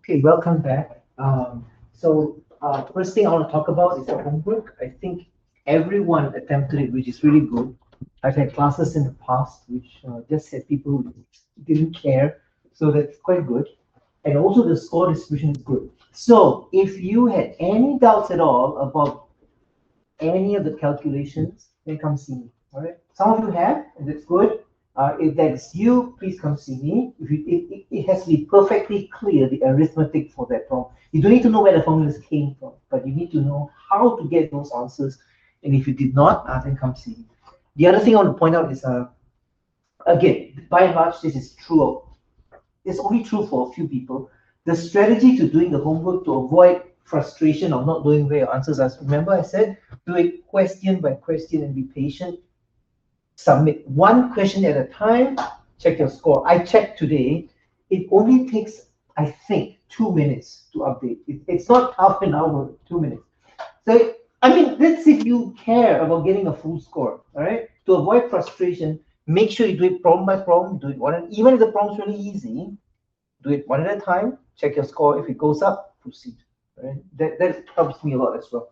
Okay, welcome back. First thing I want to talk about is the homework. I think everyone attempted it, which is really good. I've had classes in the past which just had people who didn't care, so that's quite good. And also the score distribution is good. So if you had any doubts at all about any of the calculations, then come see me. All right. Some of you have, and that's good. If that's you, please come see me. It has to be perfectly clear, the arithmetic for that problem. You don't need to know where the formulas came from, but you need to know how to get those answers. And if you did not, then come see me. The other thing I want to point out is, again, by and large, this is true. It's only true for a few people. The strategy to doing the homework to avoid frustration of not knowing where your answers are. Remember, I said do it question by question and be patient. Submit one question at a time. Check your score. I checked today. It only takes, I think, 2 minutes to update. It's not half an hour, 2 minutes. So, I mean, that's if you care about getting a full score, all right? To avoid frustration, make sure you do it problem by problem. Do it one, even if the problem's really easy, do it one at a time. Check your score. If it goes up, proceed. Right? That helps me a lot as well.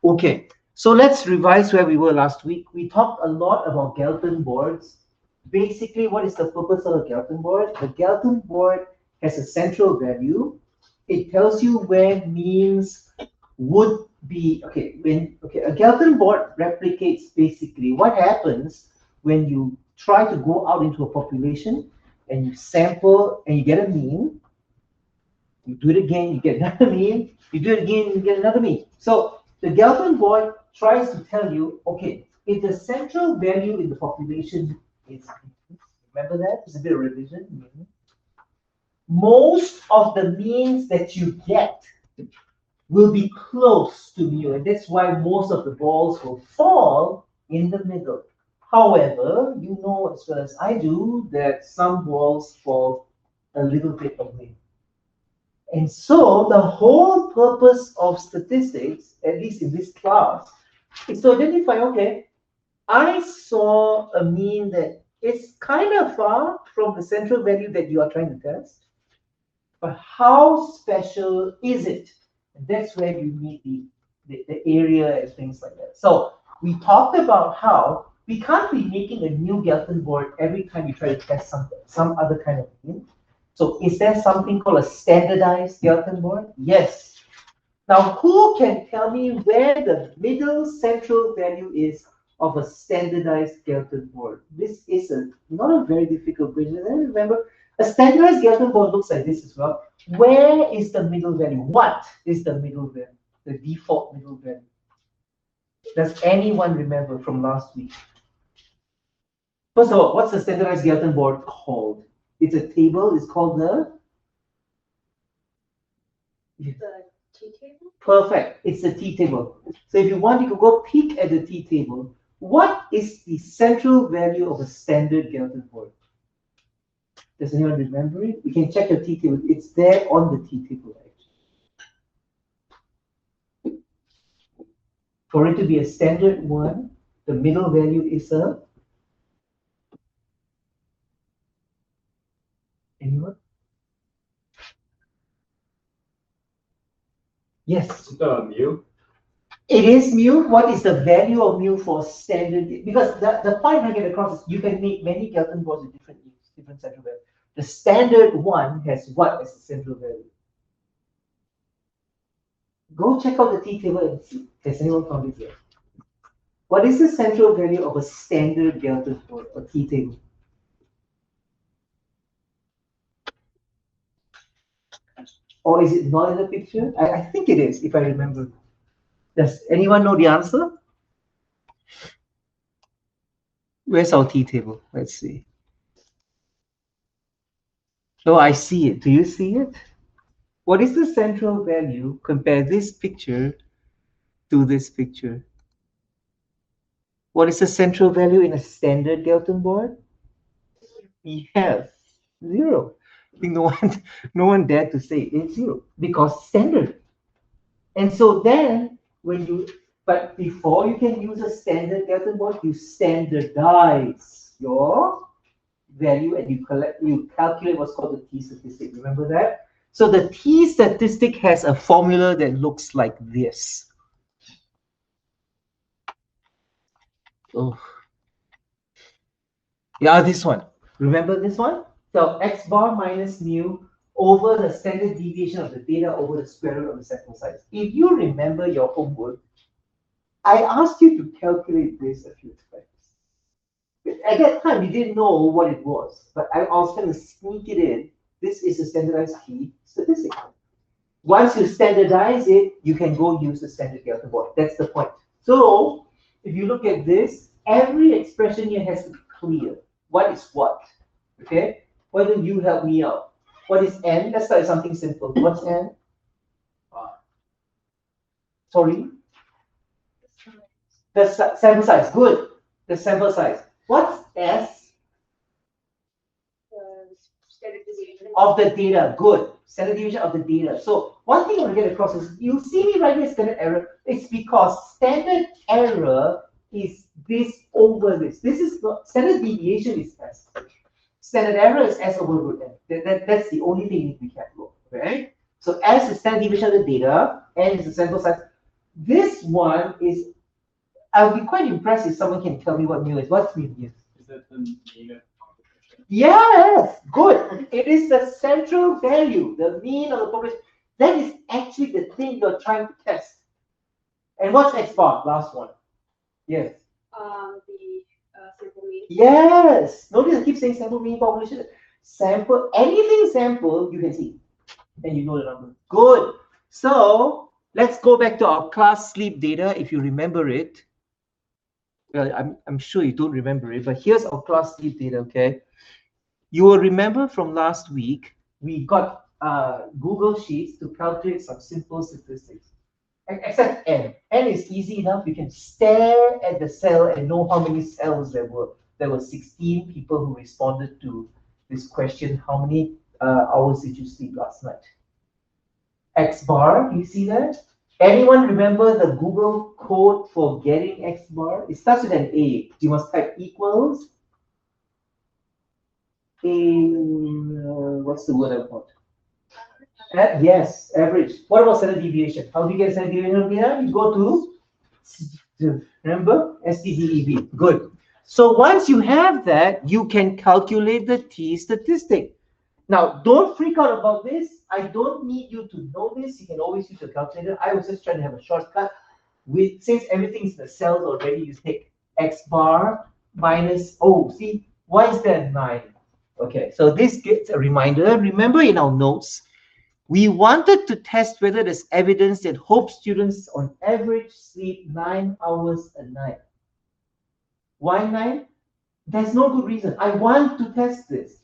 Okay, so let's revise where we were last week. We talked a lot about Galton boards. Basically, what is the purpose of a Galton board? The Galton board has a central value. It tells you where means would be. A Galton board replicates basically what happens when you try to go out into a population and you sample and you get a mean. You do it again, you get another mean. You do it again, you get another mean. So the Galton board tries to tell you, okay, if the central value in the population is, remember that? It's a bit of revision. Most of the means that you get will be close to mu, and that's why most of the balls will fall in the middle. However, you know as well as I do that some balls fall a little bit away. And so the whole purpose of statistics, at least in this class, is to identify, okay, I saw a mean that is kind of far from the central value that you are trying to test, but how special is it? And that's where you need the area and things like that. So we talked about how we can't be making a new Galton board every time you try to test some other kind of mean. So is there something called a standardized Galton board? Yes. Now, who can tell me where the middle central value is of a standardized Galton board? This is not a very difficult question. Remember, a standardized Galton board looks like this as well. Where is the middle value? What is the middle value? The default middle value. Does anyone remember from last week? First of all, what's the standardized Galton board called? It's a table. It's called the T table. Perfect. It's the T table. So if you want, you could go peek at the T table. What is the central value of a standard Galton board? Does anyone remember it? You can check the T table. It's there on the T table, actually. For it to be a standard one, the middle value is a. Anyone? Yes. Mu. It is mu. What is the value of mu for standard? Because the point I get across is you can make many Galton boards with different central value. The standard one has what as the central value? Go check out the T table and see. Has anyone found it yet? What is the central value of a standard Galton board or T table? Or is it not in the picture? I think it is, if I remember. Does anyone know the answer? Where's our T table? Let's see. Oh, I see it. Do you see it? What is the central value? Compare this picture to this picture. What is the central value in a standard Galton board? Yes, 0. I think no one dared to say it's 0 because standard. And so then but before you can use a standard Galton board, you standardize your value and you calculate what's called the T statistic. Remember that? So the t statistic has a formula that looks like this. Oh, yeah, this one. Remember this one? So x bar minus mu over the standard deviation of the data over the square root of the sample size. If you remember your homework, I asked you to calculate this a few times. At that time, we didn't know what it was, but I was going to sneak it in. This is a standardized t statistic. Once you standardize it, you can go use the standard delta board. That's the point. So if you look at this, every expression here has to be clear. What is what? Okay? Why don't you help me out? What is n? Let's start with something simple. What's n? Sorry? The sample size. Good. The sample size. What's s? Standard deviation. Of the data. Good. Standard deviation of the data. So one thing I want to get across is you see me write here standard error. It's because standard error is this over this. This is not standard deviation is s. Standard error is s over root n. That's the only thing we can go. Right? So s is standard deviation of the data, n is the sample size. This one is, I'll be quite impressed if someone can tell me what mu is. What's mu here? Is that the mean of population? Yes, good. It is the central value, the mean of the population. That is actually the thing you're trying to test. And what's x bar? Last one. Yes. The sample mean. Yes. Notice I keep saying sample mean population. Sample, anything sample, you can see. And you know the number. Good. So let's go back to our class sleep data if you remember it. Well, I'm sure you don't remember it, but here's our class sleep data, okay? You will remember from last week, we got Google Sheets to calculate some simple statistics. Except n. N is easy enough. You can stare at the cell and know how many cells there were. There were 16 people who responded to this question. How many hours did you sleep last night? X bar, you see that? Anyone remember the Google code for getting X bar? It starts with an A. You must type equals what's the word I want? Yes, average. What about standard deviation? How do you get standard deviation here? You go to, remember, STDEV. Good. So once you have that, you can calculate the t statistic. Now, don't freak out about this. I don't need you to know this. You can always use your calculator. I was just trying to have a shortcut. Since everything's in the cells already, you take X bar minus, see, why is there 9? Okay, so this gets a reminder. Remember in our notes, we wanted to test whether there's evidence that Hope students on average sleep 9 hours a night. Why 9? There's no good reason. I want to test this.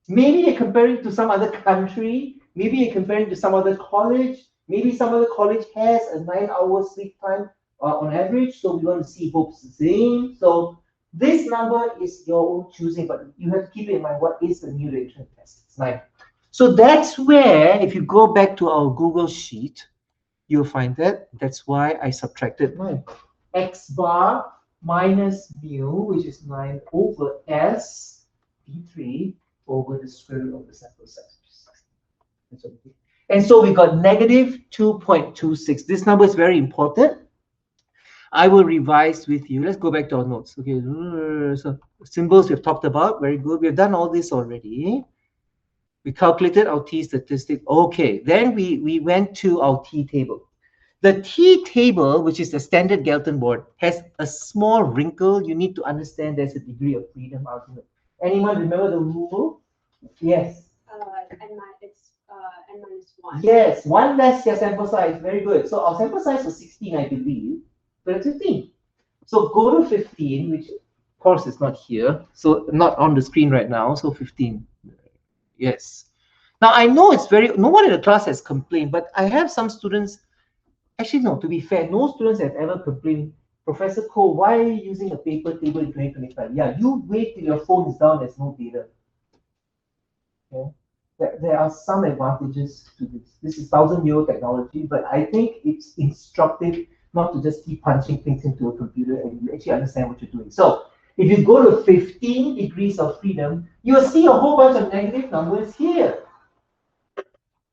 Maybe you're comparing to some other country. Maybe you're comparing to some other college. Maybe some other college has a 9-hour sleep time on average. So we want to see Hope's the same. So this number is your own choosing, but you have to keep in mind what is the new reaction test. It's 9. So that's where, if you go back to our Google Sheet, you'll find that. That's why I subtracted 9. X bar minus mu, which is 9 over S, D3, over the square root of the sample size. And so we got negative 2.26. This number is very important. I will revise with you. Let's go back to our notes. Okay, so symbols we've talked about. Very good. We've done all this already. We calculated our t statistic. Okay, then we went to our t table. The t table, which is the standard Galton board, has a small wrinkle. You need to understand there's a degree of freedom argument. Anyone remember the rule? Yes. N minus 1. Yes, 1 less your sample size. Very good. So our sample size was 16, I believe. But it's 15. So go to 15, which of course is not here. So not on the screen right now. So 15. Yes. Now I know it's no one in the class has complained, but I have some students. Actually, no, to be fair, no students have ever complained. Professor Koh, why are you using a paper table in 2025? Yeah, you wait till your phone is down, there's no data. Okay. There are some advantages to this. This is 1,000-year technology, but I think it's instructive not to just keep punching things into a computer and you actually understand what you're doing. So if you go to 15 degrees of freedom, you'll see a whole bunch of negative numbers here.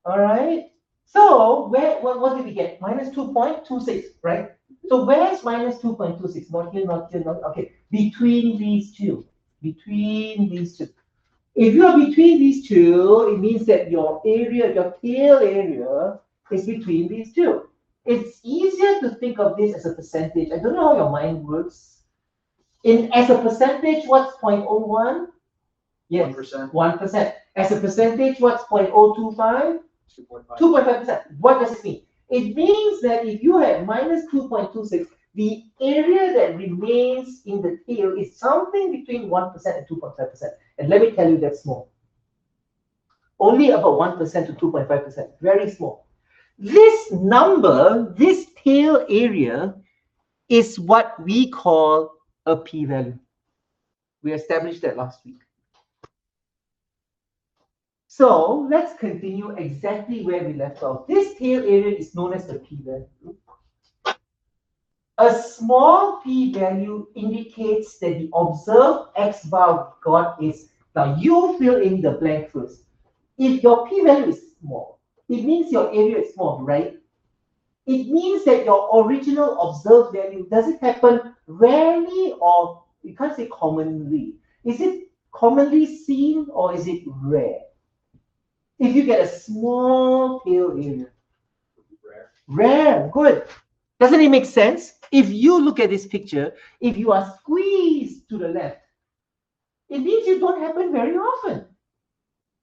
All right. So what did we get? Minus 2.26, right? So where's minus 2.26? Not here, not here, not okay. Between these two. Between these two. If you are between these two, it means that your area, your tail area is between these two. It's easier to think of this as a percentage. I don't know how your mind works. In as a percentage, what's 0.01? Yes, 1%. 1%. As a percentage, what's 0.025? 2.5. 2.5%. What does it mean? It means that if you have minus 2.26, the area that remains in the tail is something between 1% and 2.5%. And let me tell you, that's small. Only about 1% to 2.5%. Very small. This number, this tail area, is what we call a p-value. We established that last week. So let's continue exactly where we left off. This tail area is known as the p-value. A small p-value indicates that the observed x bar got is, now you fill in the blank first. If your p-value is small, it means your area is small, right? It means that your original observed value, does it happen rarely or you can't say commonly? Is it commonly seen or is it rare? If you get a small tail area. Rare. Rare, good. Doesn't it make sense? If you look at this picture, if you are squeezed to the left, it means it don't happen very often.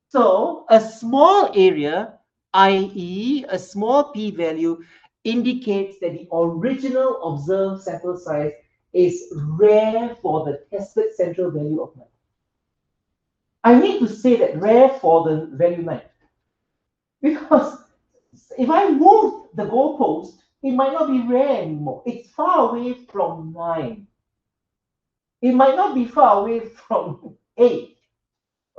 So a small area, i.e. a small p-value, indicates that the original observed sample size is rare for the tested central value of 9. I need to say that rare for the value 9. Because if I move the goalpost, it might not be rare anymore. It's far away from 9. It might not be far away from 8.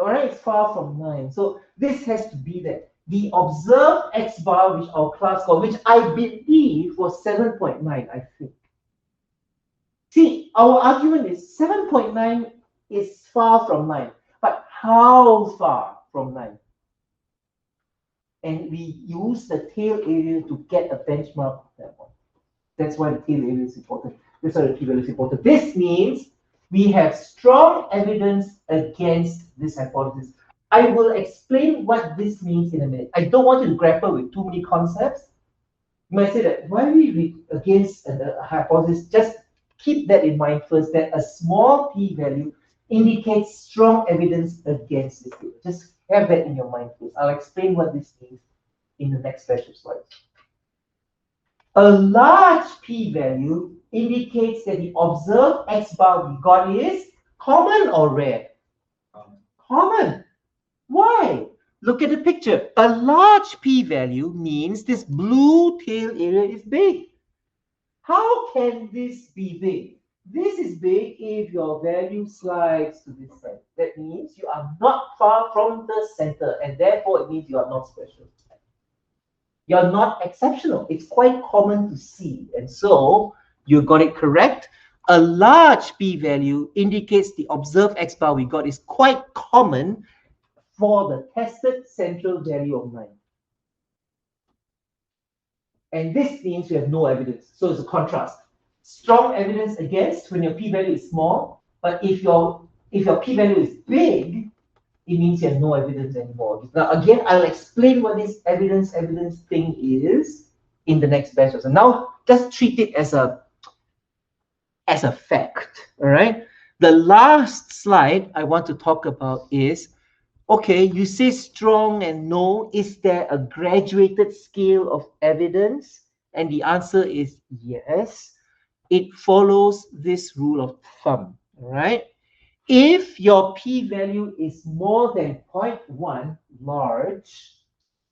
All right, it's far from 9. So this has to be there. The observed x bar, which our class called, which I believe was 7.9, I think. See, our argument is 7.9 is far from 9. But how far from 9? And we use the tail area to get a benchmark of that one. That's why the tail area is important. That's why the p-value is important. This means we have strong evidence against this hypothesis. I will explain what this means in a minute. I don't want you to grapple with too many concepts. You might say that, why are we against a hypothesis? Just keep that in mind first, that a small p-value indicates strong evidence against this theory. Just have that in your mind first. I'll explain what this means in the next batch of slides. A large p-value indicates that the observed x bar we got is common or rare? Common. Why? Look at the picture. A large p-value means this blue tail area is big. How can this be big? This is big if your value slides to this side. That means you are not far from the center, and therefore it means you are not special. You're not exceptional. It's quite common to see. And so you got it correct. A large p-value indicates the observed x bar we got is quite common for the tested central value of 9. And this means we have no evidence. So it's a contrast. Strong evidence against when your p-value is small, but if your p-value is big, it means you have no evidence anymore. Now, again, I'll explain what this evidence thing is in the next batch. So now, just treat it as a fact, all right? The last slide I want to talk about is, okay, you say strong and no. Is there a graduated scale of evidence? And the answer is yes. It follows this rule of thumb, all right? If your p-value is more than 0.1 large,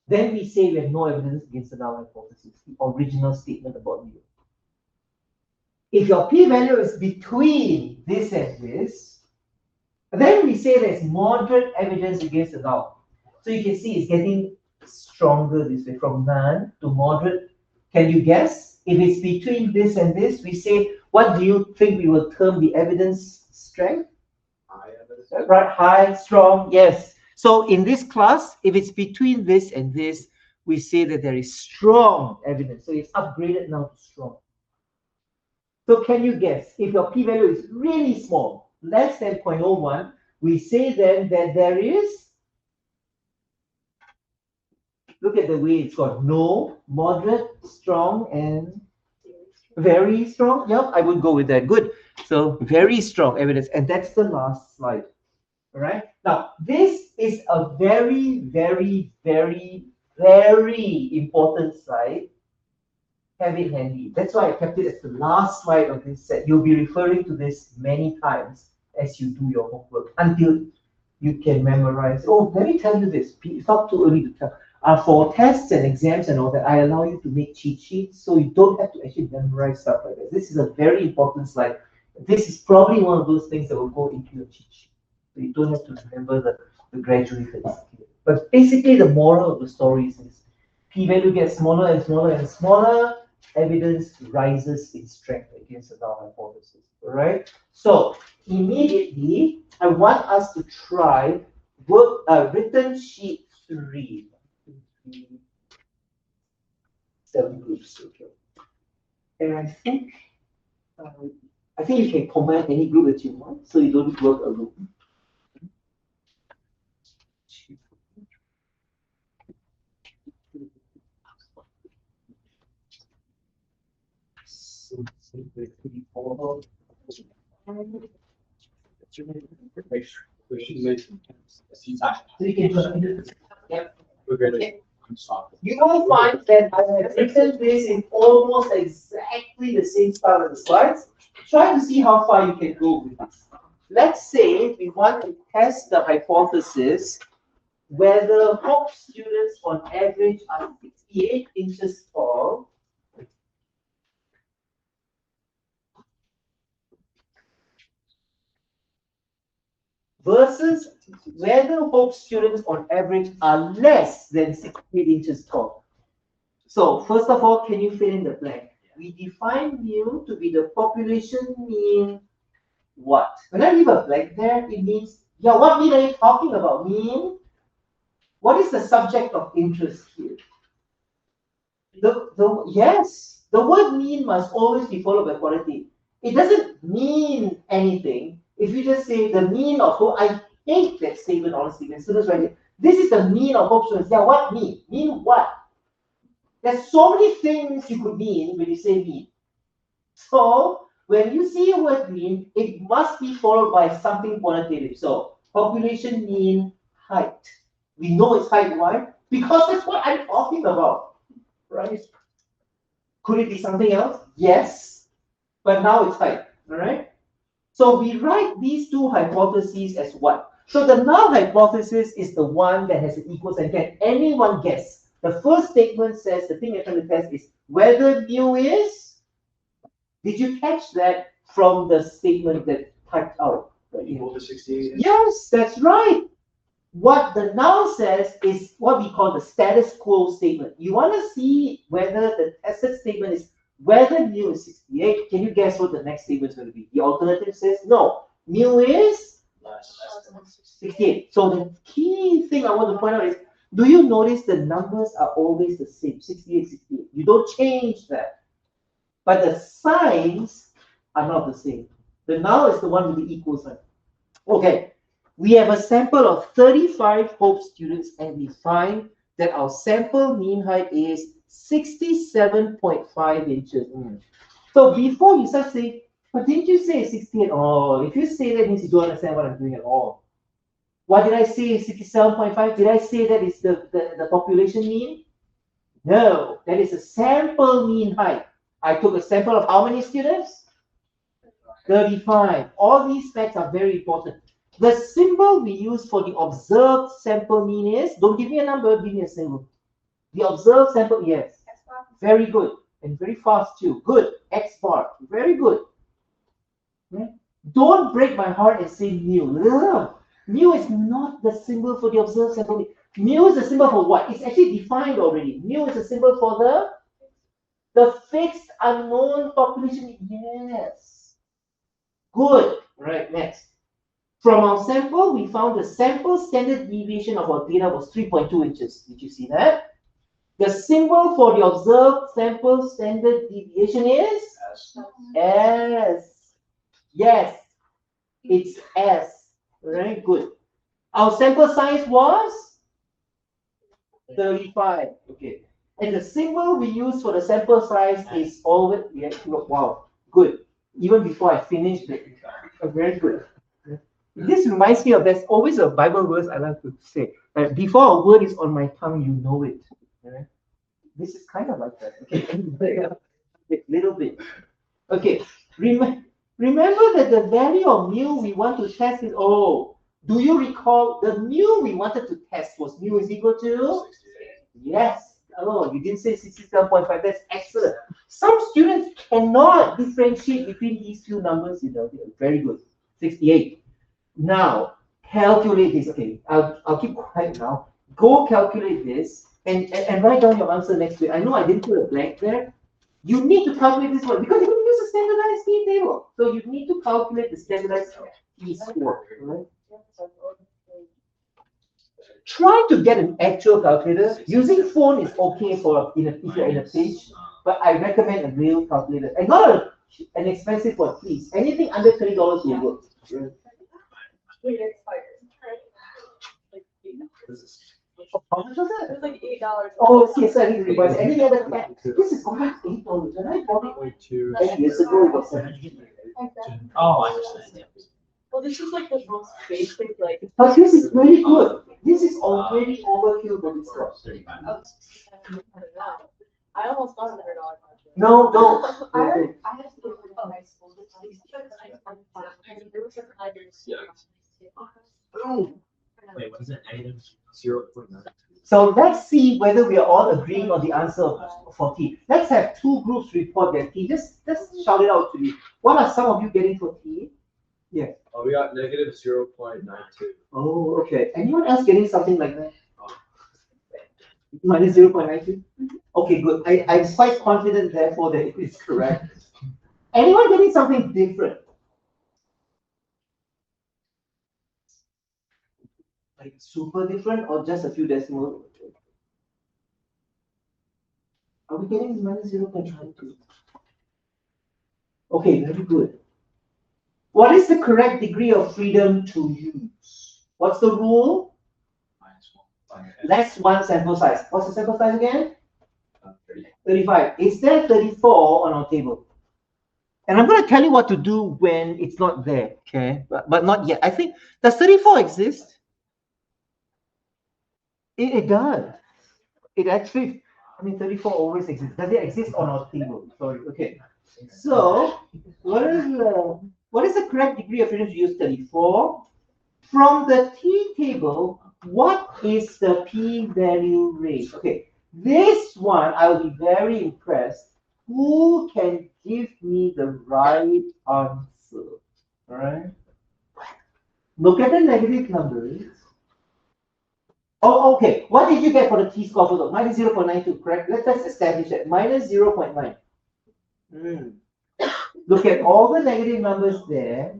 then we say we have no evidence against the null hypothesis, the original statement about mu. If your p-value is between this and this, then we say there's moderate evidence against the null. So you can see it's getting stronger this way, from none to moderate. Can you guess? If it's between this and this, we say, what do you think we will term the evidence strength? Right, high, strong, yes. So in this class, if it's between this and this, we say that there is strong evidence. So it's upgraded now to strong. So can you guess, if your p-value is really small, less than 0.01, we say then that there is, look at the way it's got no, moderate, strong, and very strong. Yep, I would go with that. Good. So very strong evidence. And that's the last slide. All right. Now, this is a very, very, very, very important slide. Have it handy. That's why I kept it as the last slide of this set. You'll be referring to this many times as you do your homework until you can memorize. Oh, let me tell you this. It's not too early to tell. For tests and exams and all that, I allow you to make cheat sheets so you don't have to actually memorize stuff like that. This is a very important slide. This is probably one of those things that will go into your cheat sheet. So you don't have to remember the graduated scale. But basically, the moral of the story is this. P-value gets smaller and smaller and smaller. Evidence rises in strength against the null hypothesis. All right? So immediately, I want us to try work written sheet 3. 7 groups. Okay. And I think you can combine any group that you want, so you don't work alone. You will find that I have written this in almost exactly the same style as the slides. Try to see how far you can go with this. Let's say we want to test the hypothesis whether Hope students on average are 68 inches tall versus whether Hope students on average are less than 68 inches tall. So first of all, can you fill in the blank? We define mu to be the population mean what? When I leave a blank there, it means, yeah, what mean are you talking about? Mean? What is the subject of interest here? Yes, the word mean must always be followed by quality. It doesn't mean anything if you just say the mean of hope. I hate that statement, honestly. When students write it, this is the mean of hope students. Yeah, what mean? Mean what? There's so many things you could mean when you say mean. So when you see a word mean, it must be followed by something quantitative. So population mean height. We know it's height. Why? Because that's what I'm talking about, right? Could it be something else? Yes, but now it's height. All right. So we write these two hypotheses as what? So the null hypothesis is the one that has an equal sign. Can anyone guess? The first statement says the thing you're trying to test is whether mu is. Did you catch that from the statement that typed out? Equal to 68. Yes, that's right. What the null says is what we call the status quo statement. You want to see whether the tested statement is whether mu is 68. Can you guess what the next statement is going to be? The alternative says no. Mu is Less. 68. So the key thing I want to point out is, do you notice the numbers are always the same? 68, 68. You don't change that. But the signs are not the same. The null is the one with the equal sign. Okay, we have a sample of 35 Hope students, and we find that our sample mean height is 67.5 inches. So before you start saying, but didn't you say 68? Oh, if you say that means you don't understand what I'm doing at all. What did I say? 67.5? Did I say that is the population mean? No, that is a sample mean height. I took a sample of how many students? 35. All these facts are very important. The symbol we use for the observed sample mean is, don't give me a number, give me a symbol. The observed sample, yes. Very good. And very fast too. Good. X bar. Very good. Okay. Don't break my heart and say mu. Mu is not the symbol for the observed sample. Mu is a symbol for what? It's actually defined already. Mu is a symbol for the fixed unknown population. Yes. Good. Right, next. From our sample, we found the sample standard deviation of our data was 3.2 inches. Did you see that? The symbol for the observed sample standard deviation is S. Yes, it's S. Very good. Our sample size was 35. Okay. And the symbol we use for the sample size is always, yeah, wow, good. Even before I finished it, very good. This reminds me of, there's always a Bible verse I like to say. Before a word is on my tongue, you know it. Right? This is kind of like that. Okay, a little bit. Okay, remember that the value of mu we want to test is, oh, do you recall the mu we wanted to test was mu is equal to? Yes. Oh, you didn't say 67.5. That's excellent. Some students cannot differentiate between these two numbers. You know, very good. 68. Now, calculate this. Okay, I'll keep quiet now. Go calculate this and write down your answer next to it. I know I didn't put a blank there. You need to calculate this one because you're going to use a standardized key table. So you need to calculate the standardized key score. Right? Try to get an actual calculator. Using phone is okay for if you're in a pinch, but I recommend a real calculator and not an expensive one, please. Anything under $30 will work. Right? How much was it? It was like $8. Oh, okay, so I need to revise. Any other plan? This is only $8. When I bought it 10 years ago, it was $17. Oh, I understand. Well, this is like the most basic, like. But this is very good. This is already overkill for this stuff. I almost got $100. No, no. I had to go to high school. There was some others. Wait, what is it? Negative 0.9. So let's see whether we are all agreeing on the answer for T. Let's have two groups report their T. Just shout it out to me. What are some of you getting for T? Yeah. Oh, we got negative 0.92. Oh, okay. Anyone else getting something like that? Minus 0.92? Okay, good. I'm quite confident, therefore, that it is correct. Anyone getting something different? Like super different or just a few decimals? Are we getting minus 0.92? Okay, very good. What is the correct degree of freedom to use? What's the rule? Less one sample size. What's the sample size again? 35. Is there 34 on our table? And I'm going to tell you what to do when it's not there, okay? But not yet. I think, does 34 exist? It does. It actually, 34 always exists. Does it exist on our table? Sorry, okay. So, what is the correct degree of freedom to use 34? From the T table, what is the p-value range? Okay, this one I will be very impressed. Who can give me the right answer? All right. Look at the negative numbers. Oh, okay. What did you get for the T score? Minus 0.92, correct? Let's establish that. Minus 0.9. Look at all the negative numbers there.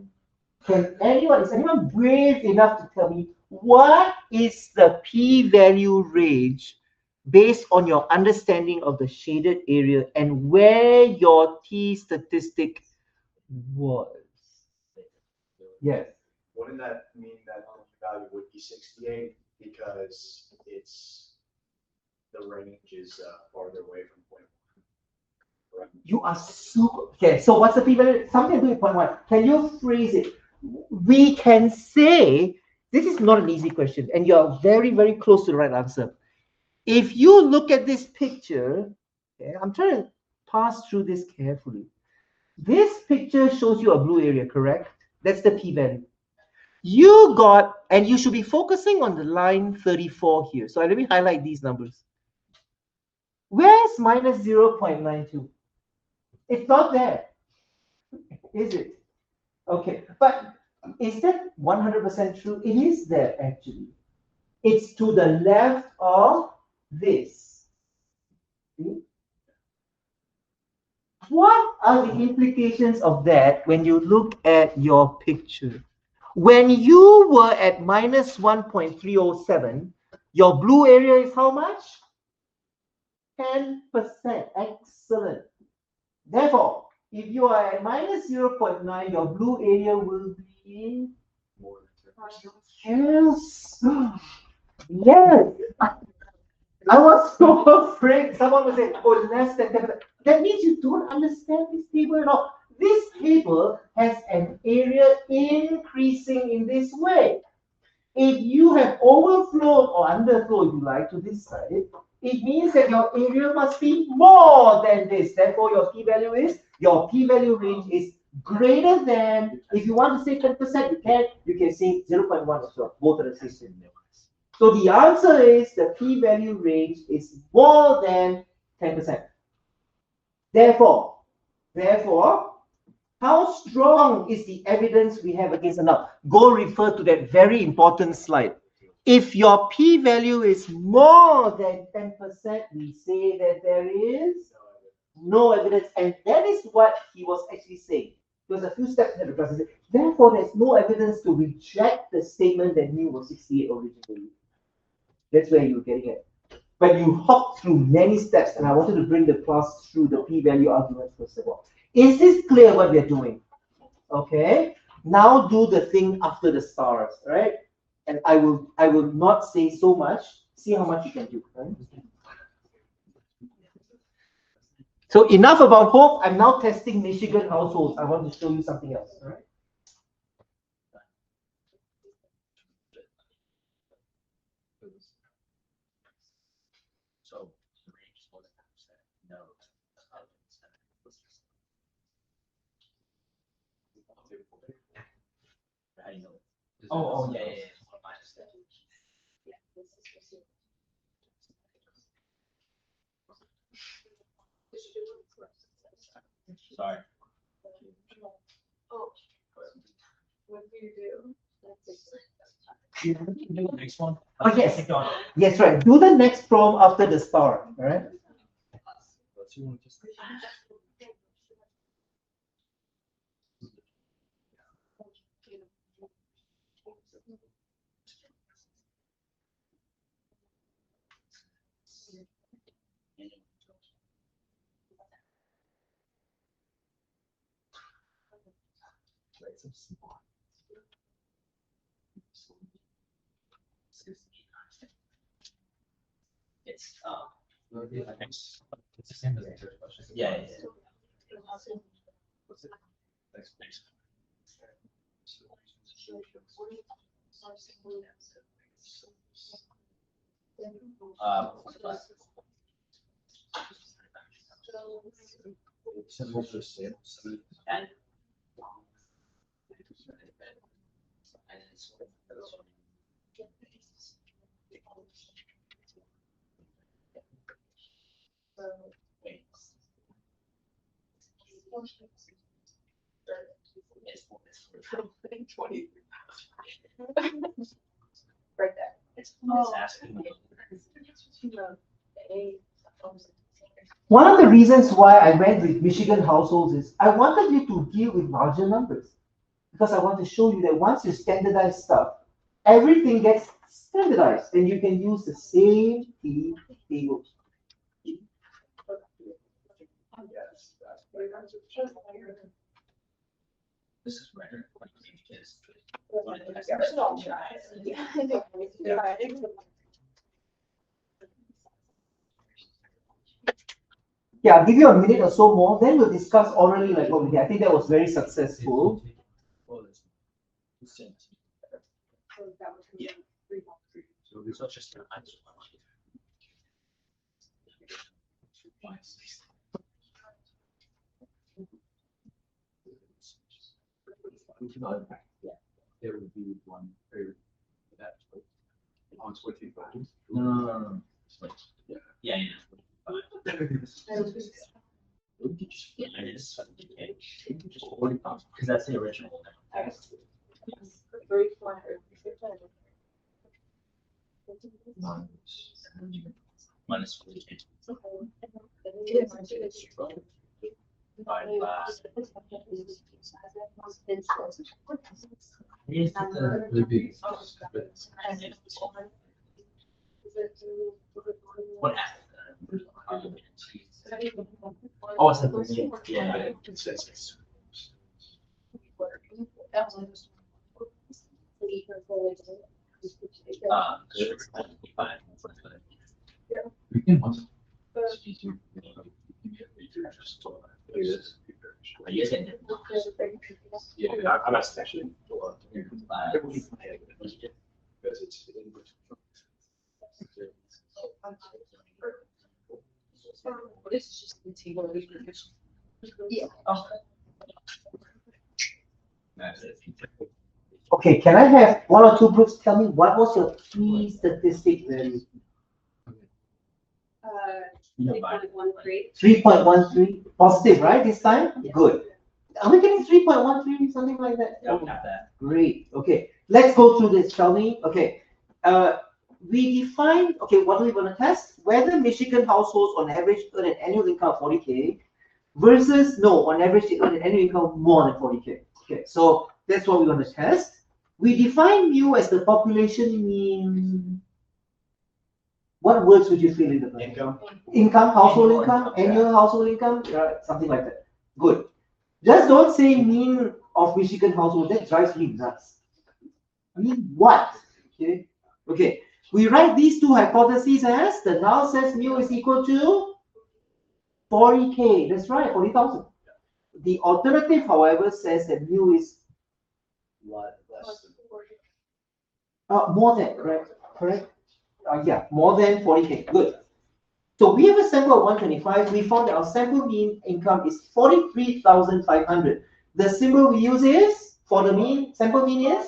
Is anyone brave enough to tell me what is the p-value range based on your understanding of the shaded area and where your T statistic was? Yes. Wouldn't that mean that the value would be 68 because the range is farther away from point 1? Right? You are super. Okay, so what's the p-value? Something to do with point 1. Can you phrase it? We can say, this is not an easy question, and you're very, very close to the right answer. If you look at this picture, okay, I'm trying to pass through this carefully. This picture shows you a blue area, correct? That's the p-value. You got, and you should be focusing on the line 34 here. So let me highlight these numbers. Where's minus 0.92? It's not there, is it? Okay, but is that 100% true? It is there, actually. It's to the left of this. See? What are the implications of that when you look at your picture? When you were at minus 1.307, your blue area is how much? 10%. Excellent. Therefore, if you are at minus 0.9, your blue area will be More than 10%. yes. Yes. I was so afraid someone would say, oh, less than 10%. That means you don't understand this table at all. This table has an area increasing in this way. If you have overflowed or underflowed, if you like, to this side, it means that your area must be more than this. Therefore, your p-value range is greater than, if you want to say 10%, you can say 0.1 as well. Both are the same. So the answer is the p-value range is more than 10%. Therefore, how strong is the evidence we have against enough? Go refer to that very important slide. If your p-value is more than 10%, we say that there is no evidence. And that is what he was actually saying. There was a few steps in the process. Therefore, there's no evidence to reject the statement that mu was 68 originally. That's where you're getting it. But you hop through many steps, and I wanted to bring the class through the p-value arguments first of all. Is this clear what we're doing? Okay. Now do the thing after the stars, right? And I will not say so much. See how much you can do. Right? So enough about hope. I'm now testing Michigan households. I want to show you something else. All right? So the range is more than 10%. No. How do you know? Oh, yeah. Sorry. Oh. What do you do? Do the next one? Oh, yes. Yes, right. Do the next problem after the star. All right. It's it's the same as the first question. Yeah. Thanks. And Right there. it's asking. One of the reasons why I went with Michigan households is I wanted you to deal with larger numbers because I want to show you that once you standardize stuff, everything gets standardized and you can use the same table. This is rare. Yeah, I'll give you a minute or so more, then we'll discuss orally like what we did. I think that was very successful. Yeah. So it's just an answer. There would be one area that on switching phones. No. Yeah. Because that's the original. Minus 14. What happened? Oh, it's the yeah. Consensus. Fine. We can once. It's easier. Are you getting it? Yeah, I'm not actually. Because it's in This is just the table. Yeah. Okay, can I have one or two groups tell me what was your key statistic value? 3.13. 3.13, positive, right, this time? Good. Are we getting 3.13, something like that? Yeah, we got that. Great. Okay, let's go through this, shall we? Okay. We define, okay, what do we want to test? Whether Michigan households on average earn an annual income of 40K versus no, on average they earn an annual income more than 40K. Okay, so that's what we want to test. We define mu as the population mean. What words would you fill in the blank? income. Income, household Annual income, income, annual household income, something like that. Good. Just don't say mean of Michigan household. That drives me nuts. I mean, what? Okay. Okay. We write these two hypotheses as the null says mu is equal to 40K. That's right, 40,000. The alternative, however, says that mu is Less than. more than, correct? Correct? Yeah, more than 40K. Good. So we have a sample of 125. We found that our sample mean income is 43,500. The symbol we use is for the mean sample mean is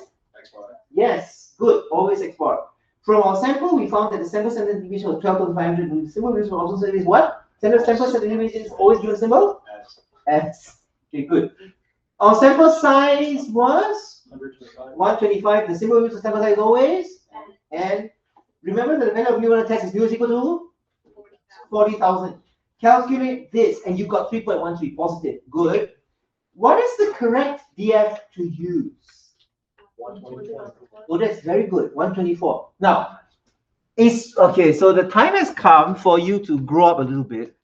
yes. Good. Always X bar. From our sample, we found that the sample standard deviation was 12,500. The symbol we use for also say is what? Sample standard deviation is always given symbol S. Okay, good. Our sample size was 125. The symbol we use for sample size is always and remember that the value of mu on a test is mu is equal to 40,000. Calculate this, and you got 3.13 positive. Good. What is the correct DF to use? 124. Oh, that's very good. 124. Now, it's okay. So the time has come for you to grow up a little bit,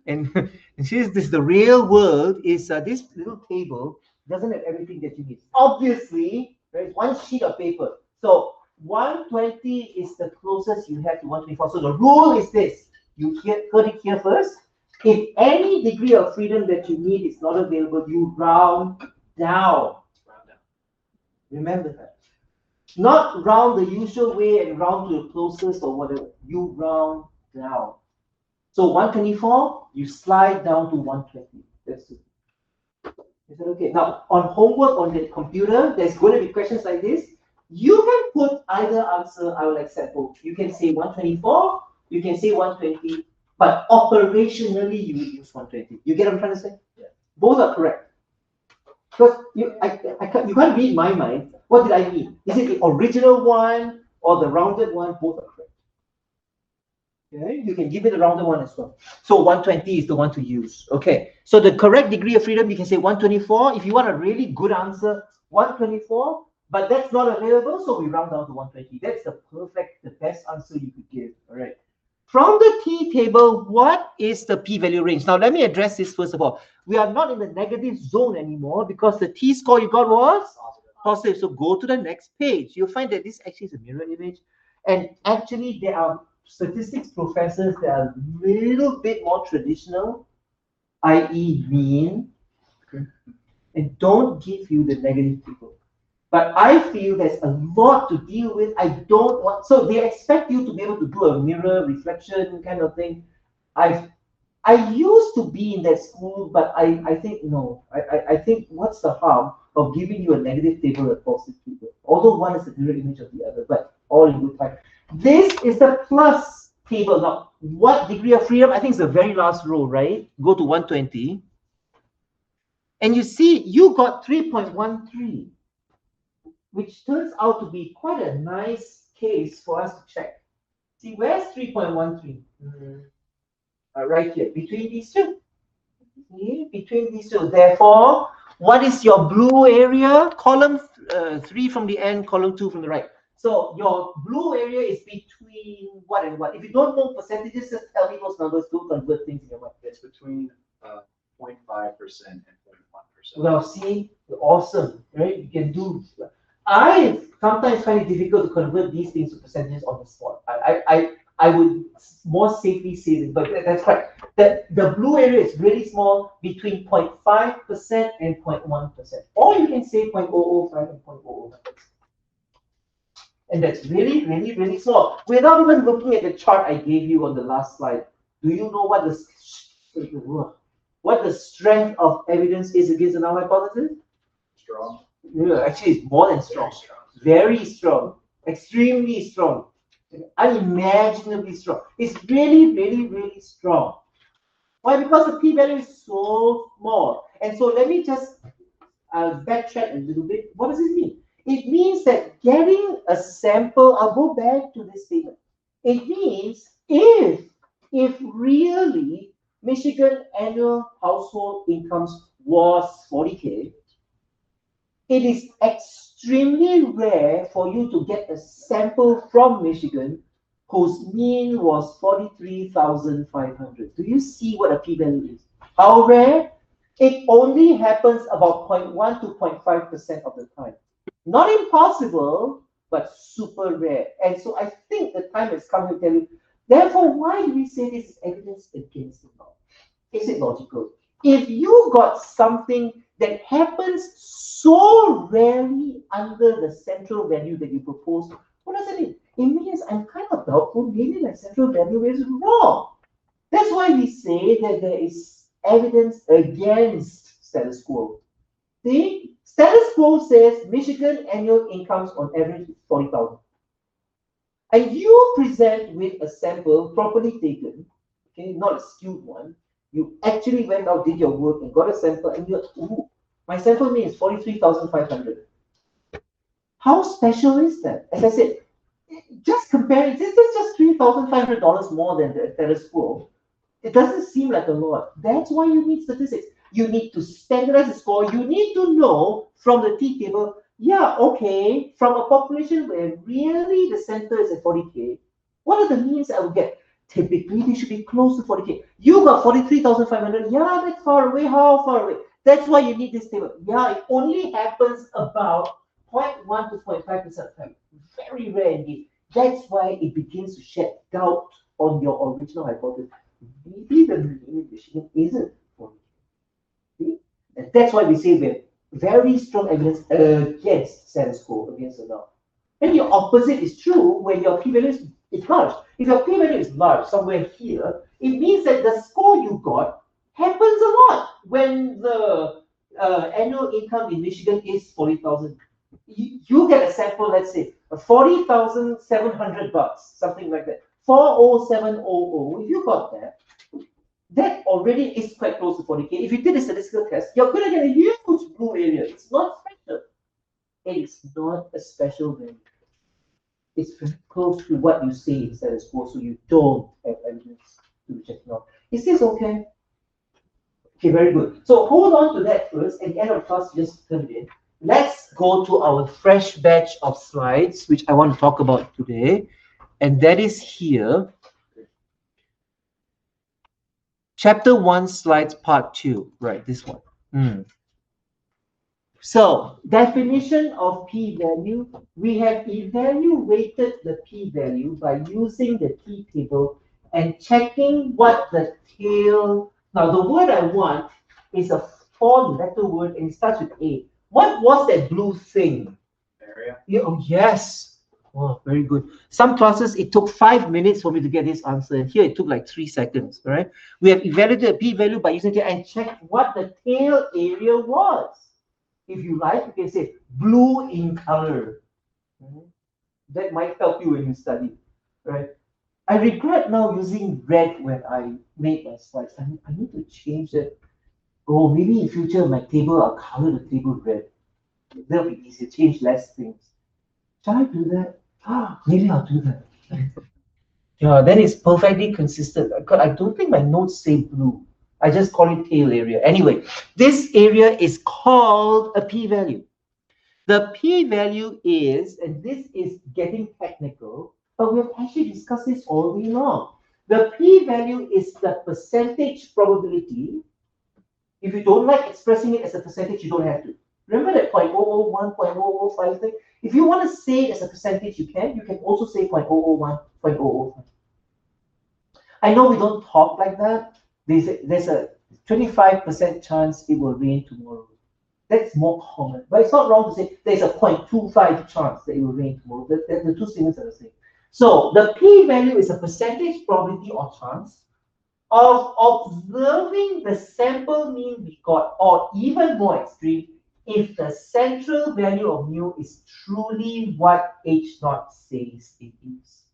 and since this is the real world, is this little table doesn't have everything that you need. Obviously, there's one sheet of paper. So 120 is the closest you have to 124. So the rule is this. You heard it here first. If any degree of freedom that you need is not available, you round down. Remember that. Not round the usual way and round to the closest or whatever. You round down. So 124, you slide down to 120. That's it. Is that okay? Now, on homework on the computer, there's going to be questions like this. You can put either answer, I will accept both. You can say 124, you can say 120, but operationally you would use 120. You get what I'm trying to say? Yeah. Both are correct. Because you can't read my mind. What did I mean? Is it the original one or the rounded one? Both are correct. Okay, you can give it a rounded one as well. So 120 is the one to use. Okay, so the correct degree of freedom, you can say 124. If you want a really good answer, 124. But that's not available, so we round down to 120. That's the perfect, the best answer you could give. All right. From the T table, what is the p-value range? Now, let me address this first of all. We are not in the negative zone anymore because the T score you got was positive. So go to the next page. You'll find that this actually is a mirror image. And actually, there are statistics professors that are a little bit more traditional, i.e. mean, and don't give you the negative people. But I feel there's a lot to deal with. I don't want, so they expect you to be able to do a mirror reflection kind of thing. I used to be in that school, but I think no. I think what's the harm of giving you a negative table and positive table? Although one is a mirror image of the other, but all in good time. This is the plus table. Now, what degree of freedom? I think it's the very last row, right? Go to 120. And you see, you got 3.13. Which turns out to be quite a nice case for us to check. See, where's 3.13? Right here, between these two. See, between these two. Therefore, what is your blue area? Column 3 from the end, column 2 from the right. So your blue area is between what and what. If you don't know percentages, just tell me those numbers. Don't convert things in your mind. It's between 0.5% and 0.1%. Well, see, awesome, right? You can do. I sometimes find it difficult to convert these things to percentages on the spot. I would more safely say this, but that's correct. The blue area is really small, between 0.5% and 0.1%. Or you can say 0.005 and 0.005. And that's really, really, really small. Without even looking at the chart I gave you on the last slide, do you know what the strength of evidence is against the null hypothesis? Strong. Yeah, actually, it's more than strong. Very strong. Extremely strong. Unimaginably strong. It's really, really, really strong. Why? Because the p-value is so small. And so let me just backtrack a little bit. What does it mean? It means that getting a sample, I'll go back to this statement. It means if really Michigan annual household incomes was 40K, it is extremely rare for you to get a sample from Michigan whose mean was 43,500. Do you see what a p-value is? How rare? It only happens about 0.1 to 0.5% of the time. Not impossible, but super rare. And so I think the time has come to tell you, therefore, why do we say this is evidence against the law? Is it logical? If you got something that happens so rarely under the central value that you propose, what does it mean? It means I'm kind of doubtful, maybe my central value is wrong. That's why we say that there is evidence against status quo. See, status quo says Michigan annual incomes on average is 40,000. And you present with a sample properly taken, okay, not a skewed one. You actually went out, did your work, and got a sample, and you're, ooh, my sample mean is 43,500. How special is that? As I said, just comparing, this is just $3,500 more than the status quo. It doesn't seem like a lot. That's why you need statistics. You need to standardize the score. You need to know from the T table, yeah, okay, from a population where really the center is at 40K, what are the means I would get? Typically, they should be close to 40K. You got 43,500. Yeah, that's far away. How far away? That's why you need this table. Yeah, it only happens about 0.1 to 0.5% of the time. Very rare indeed. That's why it begins to shed doubt on your original hypothesis. Maybe the mean in Michigan isn't 40K. See? And that's why we say we have very strong evidence against status quo, against the null. And the opposite is true when your p-value is large. If your p-value is large, somewhere here, it means that the score you got happens a lot when the annual income in Michigan is 40,000. You get a sample, let's say, 40,700 bucks, something like that. 40700. If you got that, that already is quite close to 40K. If you did a statistical test, you're going to get a huge blue area. It's not special. It is not a special value. It's very close to what you say in status quo, so you don't have evidence to reject null. Is this okay? Okay, very good. So hold on to that first. At the end of the class, just turn it in. Let's go to our fresh batch of slides, which I want to talk about today. And that is here. Chapter 1, slides part 2. Right, this one. So, definition of p-value. We have evaluated the p-value by using the t-table and checking what the tail. Now, the word I want is a 4-letter word and it starts with A. What was that blue thing? Area. Yeah, oh, yes. Oh, very good. Some classes, it took 5 minutes for me to get this answer. Here, it took like 3 seconds, all right? We have evaluated the p-value by using it and checked what the tail area was. If you like, you can say blue in color. That might help you when you study, right? I regret now using red when I made my slides. I need to change that. Oh, maybe in future, my table, I'll color the table red. That'll be easier, change less things. Shall I do that? Maybe I'll do that. Yeah, then it's perfectly consistent. I don't think my notes say blue. I just call it tail area. Anyway, this area is called a p-value. The p-value is, and this is getting technical, but we've actually discussed this all day long. The p-value is the percentage probability. If you don't like expressing it as a percentage, you don't have to. Remember that 0.001, 0.005 thing? If you want to say it as a percentage, you can. You can also say 0.001, 0.005. I know we don't talk like that. There's a 25% chance it will rain tomorrow. That's more common. But it's not wrong to say there's a 0.25 chance that it will rain tomorrow. The two statements are the same. So the p-value is a percentage probability or chance of observing the sample mean we got, or even more extreme, if the central value of mu is truly what H0 says it is.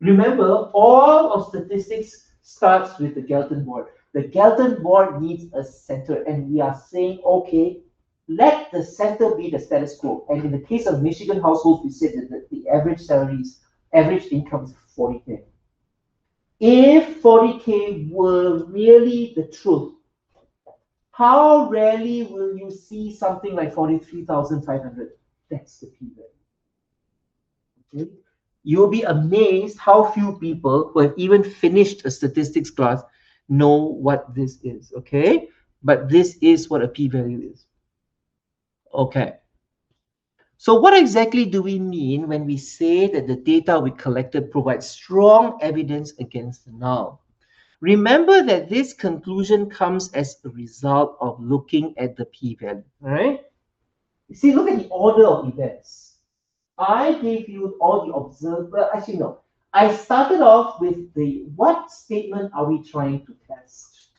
Remember, all of statistics starts with the Galton board. The Galton board needs a center, and we are saying, okay, let the center be the status quo. And in the case of Michigan households, we said that the average income is 40K. If 40K were really the truth, how rarely will you see something like 43,500? That's the p-value. Okay? You'll be amazed how few people who have even finished a statistics class know what this is, okay? But this is what a p-value is. Okay. So what exactly do we mean when we say that the data we collected provides strong evidence against the null? Remember that this conclusion comes as a result of looking at the p-value, all right? You see, look at the order of events. I gave you all the observer, actually no. I started off with the what statement are we trying to test?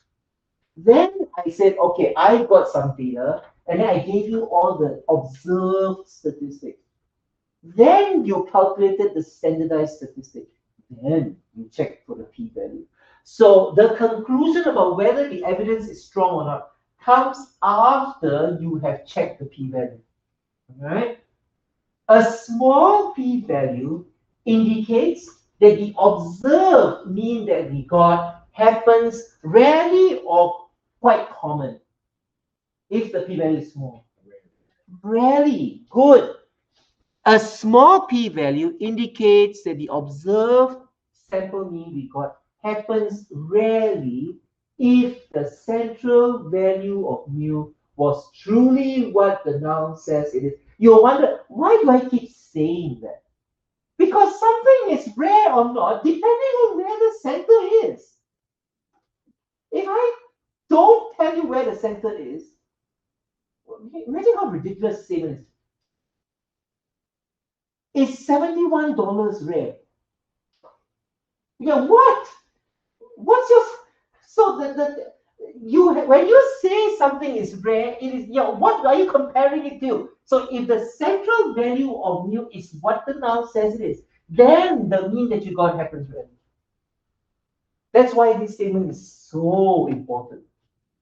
Then I said, okay, I got some data, and then I gave you all the observed statistics. Then you calculated the standardized statistic. Then you checked for the p-value. So the conclusion about whether the evidence is strong or not comes after you have checked the p-value. All right? A small p-value indicates that the observed mean that we got happens rarely or quite common if the p-value is small. Rarely. Good. A small p-value indicates that the observed sample mean we got happens rarely if the central value of mu was truly what the noun says it is. You wonder, why do I keep saying that? Because something is rare or not depending on where the center is. If I don't tell you where the center is, imagine how ridiculous the statement is. Is $71 rare? Yeah, what? What's your so when you say something is rare, it is what are you comparing it to? So if the central value of mu is what the noun says it is, then the mean that you got happens rarely. That's why this statement is so important.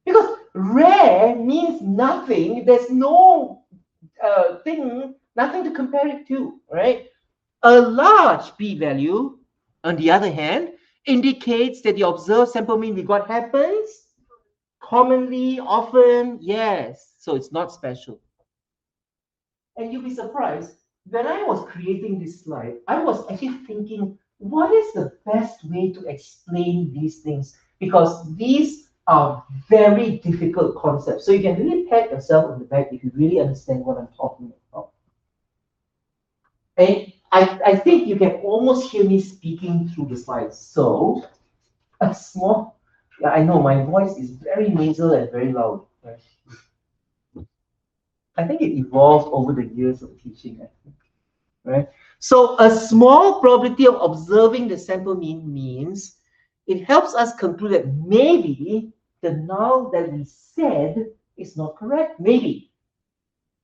Because rare means nothing. There's no nothing to compare it to, right? A large p-value, on the other hand, indicates that the observed sample mean we got happens commonly, often, yes. So it's not special. And you'll be surprised, when I was creating this slide, I was actually thinking, what is the best way to explain these things? Because these are very difficult concepts. So you can really pat yourself on the back if you really understand what I'm talking about. And I think you can almost hear me speaking through the slides. So a small, I know my voice is very nasal and very loud. Right? I think it evolved over the years of teaching, I think. Right? So a small probability of observing the sample mean means it helps us conclude that maybe the null that we said is not correct. Maybe.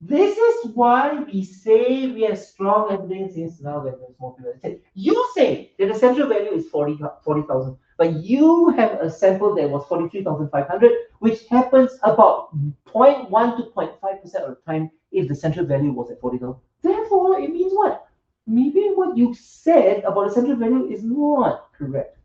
This is why we say we have strong evidence against null when there's more people. You say that the central value is 40,000, but you have a sample that was 43,500, which happens about 0.1 to 0.5% of the time if the central value was at 40,000. Therefore, it means what? Maybe what you said about the central value is not correct.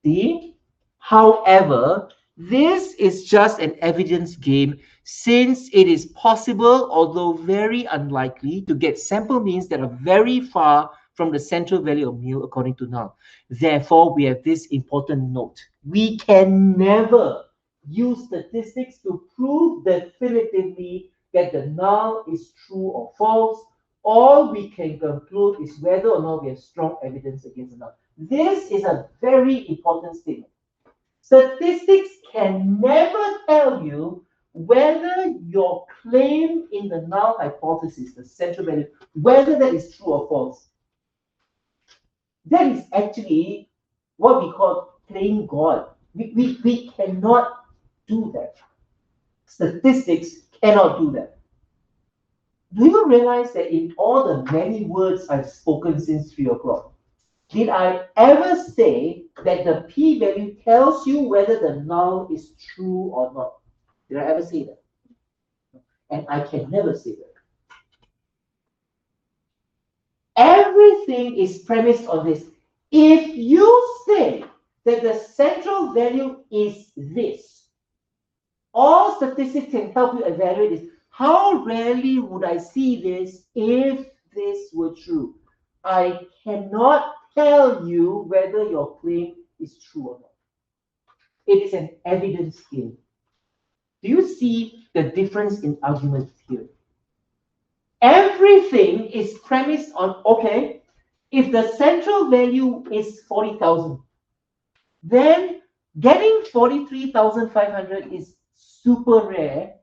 See? However, This is just an evidence game since it is possible, although very unlikely, to get sample means that are very far from the central value of mu according to null. Therefore, we have this important note. We can never use statistics to prove definitively that the null is true or false. All we can conclude is whether or not we have strong evidence against the null. This is a very important statement. Statistics can never tell you whether your claim in the null hypothesis, the central value, whether that is true or false. That is actually what we call playing God. We cannot do that. Statistics cannot do that. Do you realize that in all the many words I've spoken since 3 o'clock, did I ever say that the p-value tells you whether the null is true or not? Did I ever say that? And I can never say that. Everything is premised on this. If you say that the central value is this, all statistics can help you evaluate this. How rarely would I see this if this were true? I cannot tell you whether your claim is true or not. It is an evidence game. Do you see the difference in argument here? Everything is premised on, okay, if the central value is 40,000, then getting 43,500 is super rare,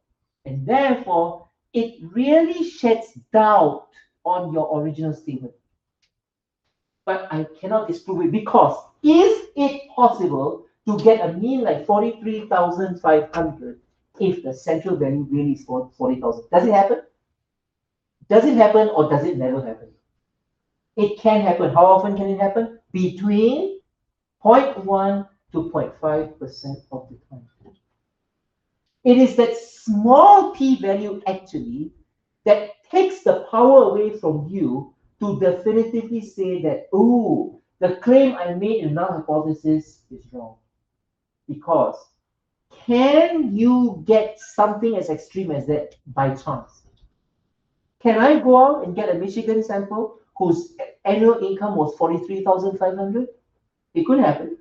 and therefore it really sheds doubt on your original statement. But I cannot disprove it because is it possible to get a mean like 43,500 if the central value really is 40,000? Does it happen? Does it happen or does it never happen? It can happen. How often can it happen? Between 0.1 to 0.5% of the time. It is that small p-value actually that takes the power away from you to definitively say that, oh, the claim I made in null hypothesis is wrong. Because can you get something as extreme as that by chance? Can I go out and get a Michigan sample whose annual income was 43,500? It could happen.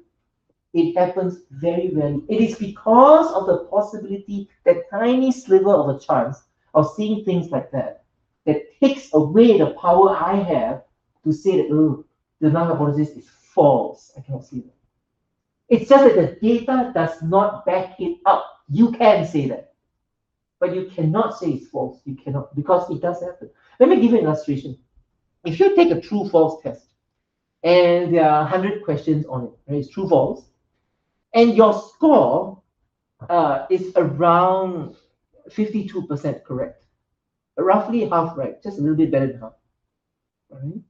It happens very rarely. It is because of the possibility, that tiny sliver of a chance of seeing things like that, that takes away the power I have to say that, oh, the null hypothesis is false. I cannot see that. It's just that the data does not back it up. You can say that. But you cannot say it's false. You cannot, because it does happen. Let me give you an illustration. If you take a true-false test, and there are 100 questions on it, right? It's true-false, and your score is around 52% correct, roughly half right, just a little bit better than half. Right?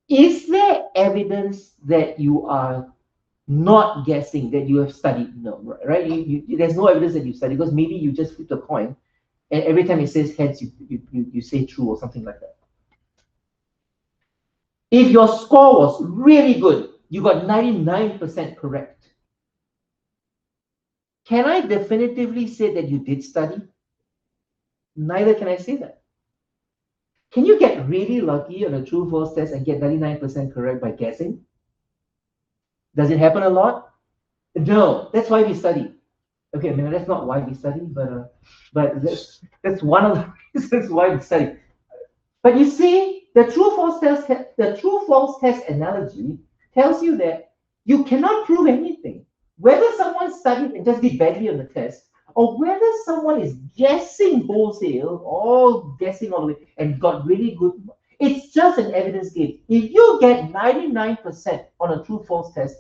Is there evidence that you are not guessing, that you have studied? No, right? There's no evidence that you studied, because maybe you just flip the coin, and every time it says heads, you say true or something like that. If your score was really good, you got 99% correct, can I definitively say that you did study? Neither can I say that. Can you get really lucky on a true-false test and get 99% correct by guessing? Does it happen a lot? No, that's why we study. Okay, I mean, that's not why we study, but that's one of the reasons why we study. But you see, the true-false test analogy tells you that you cannot prove anything. Whether someone studied and just did badly on the test, or whether someone is guessing wholesale, all guessing all the way, and got really good, it's just an evidence game. If you get 99% on a true-false test,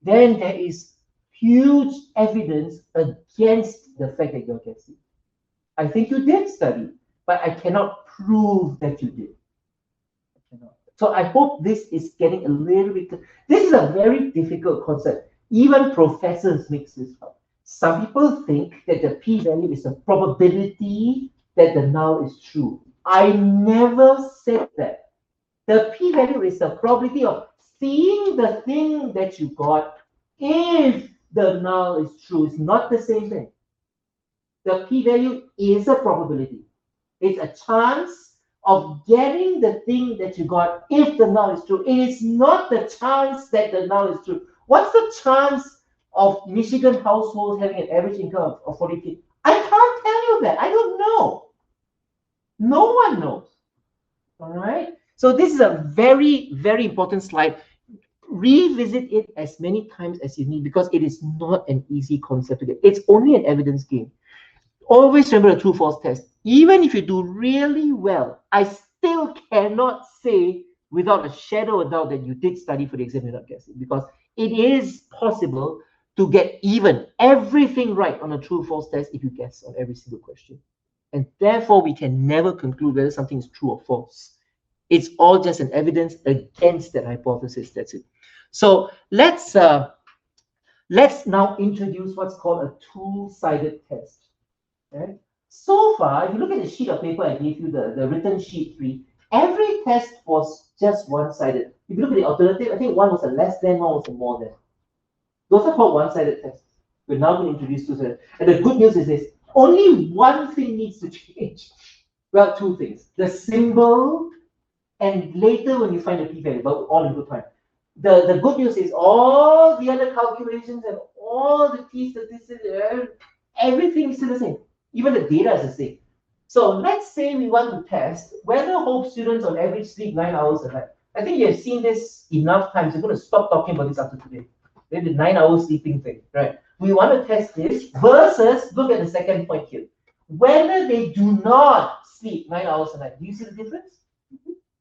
then there is huge evidence against the fact that you're guessing. I think you did study, but I cannot prove that you did. I cannot. So I hope this is getting a little bit. This is a very difficult concept. Even professors mix this up. Some people think that the p-value is a probability that the null is true. I never said that. The p-value is the probability of seeing the thing that you got if the null is true. It's not the same thing. The p-value is a probability. It's a chance of getting the thing that you got if the null is true. It is not the chance that the null is true. What's the chance of Michigan households having an average income of 40K? I can't tell you that. I don't know. No one knows. All right. So this is a very, very important slide. Revisit it as many times as you need because it is not an easy concept to get. It's only an evidence game. Always remember the true-false test. Even if you do really well, I still cannot say without a shadow of a doubt that you did study for the exam and not guessing, because it is possible to get even everything right on a true-false test if you guess on every single question. And therefore, we can never conclude whether something is true or false. It's all just an evidence against that hypothesis. That's it. So let's now introduce what's called a two-sided test. Right? So far, if you look at the sheet of paper I gave you, the written sheet 3, every test was just one-sided. If you look at the alternative, I think one was a less than, one was a more than. Those are called one-sided tests. We're now going to introduce two-sided. And the good news is this: only one thing needs to change. Well, two things. The symbol, and later when you find the p-value, but all in good time. The good news is all the other calculations and all the t-statistics, everything is still the same. Even the data is the same. So let's say we want to test whether Hope students on average sleep 9 hours a night. I think you have seen this enough times. You're going to stop talking about this after today. The 9 hour sleeping thing, right? We want to test this versus, look at the second point here. Whether they do not sleep 9 hours a night. Do you see the difference?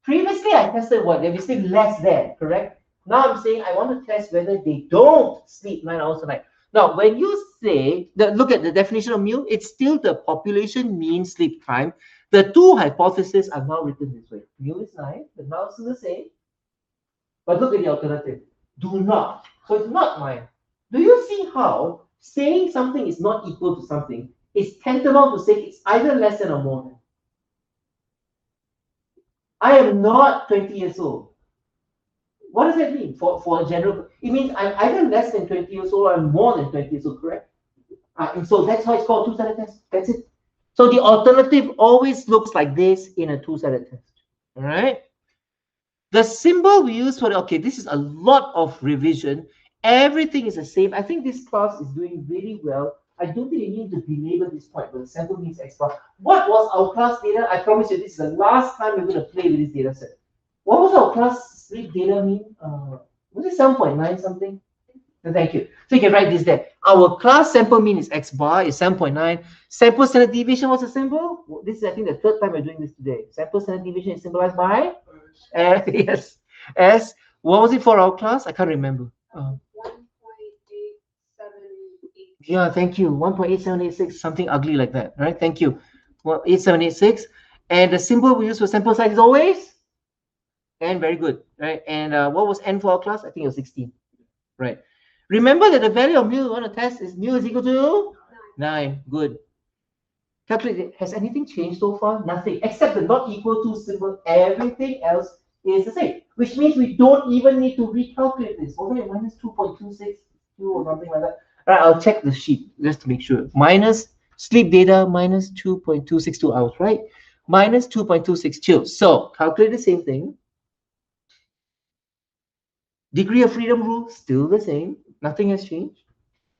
Previously, I tested what? They sleep less than, correct? Now I'm saying I want to test whether they don't sleep 9 hours a night. Now, when you say, look at the definition of mu, it's still the population mean sleep time. The two hypotheses are now written this way. Mu is 9, the null is the same. But look at the alternative. Do not. So it's not 9. Do you see how saying something is not equal to something is tantamount to saying it's either less than or more than? I am not 20 years old. What does that mean for a general? It means I'm either less than 20 years old or I'm more than 20 years old, correct? And so that's why it's called two-sided test. That's it. So the alternative always looks like this in a two-sided test. All right. The symbol we use for okay, this is a lot of revision. Everything is the same. I think this class is doing really well. I don't think you need to belabor this point, but the sample means X bar. What was our class data? I promise you, this is the last time we're going to play with this data set. What was our class sleep data mean? Was it 7.9 something? Thank you. So you can write this there. Our class sample mean is X bar, is 7.9. Sample standard deviation was a symbol. This is, I think, the third time we're doing this today. Sample standard deviation is symbolized by yes. S. What was it for our class? I can't remember. 1.8786. Yeah, thank you. 1.8786, something ugly like that. All right, thank you. Well, 8786. And the symbol we use for sample size is always N, very good. Right. And what was N for our class? I think it was 16. Right. Remember that the value of mu we want to test is mu is equal to 9. Good. Calculate it. Has anything changed so far? Nothing. Except the not equal to symbol. Everything else is the same. Which means we don't even need to recalculate this. Wasn't it minus 2.262 or something like that? All right, I'll check the sheet just to make sure. Minus sleep data minus 2.262 hours, right? Minus 2.262. So calculate the same thing. Degree of freedom rule, still the same. Nothing has changed.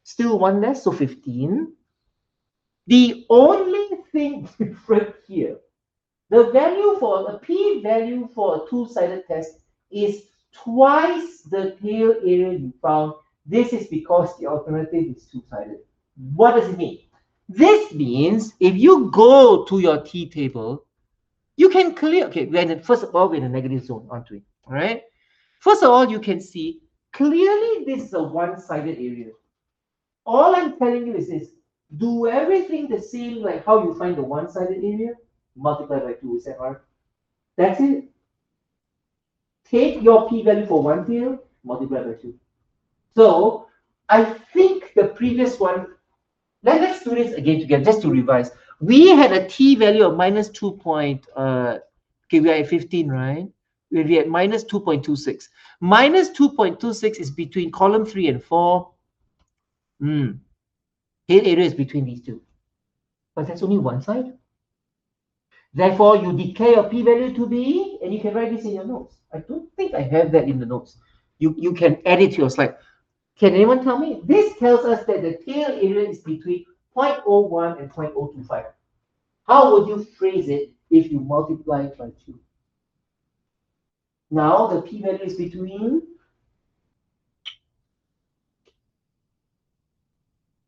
Still one less, so 15. The only thing different here, the value for the p-value for a two-sided test is twice the tail area you found. This is because the alternative is two-sided. What does it mean? This means if you go to your t-table, you can clear, okay, first of all, we're in a negative zone, aren't we? All right. First of all, you can see clearly this is a one-sided area. All I'm telling you is this: do everything the same like how you find the one-sided area, multiply by 2. Is that hard? That's it. Take your p-value for one tail, multiply by 2. So I think the previous one, let's do this again together just to revise. We had a t-value of minus 2. Okay, we are at 15, right? We're at minus 2.26. Minus 2.26 is between column 3 and 4. Tail area is between these two. But that's only one side. Therefore, you declare your p-value to be, and you can write this in your notes. I don't think I have that in the notes. You can add it to your slide. Can anyone tell me? This tells us that the tail area is between 0.01 and 0.025. How would you phrase it if you multiply it by 2? Now the p-value is between.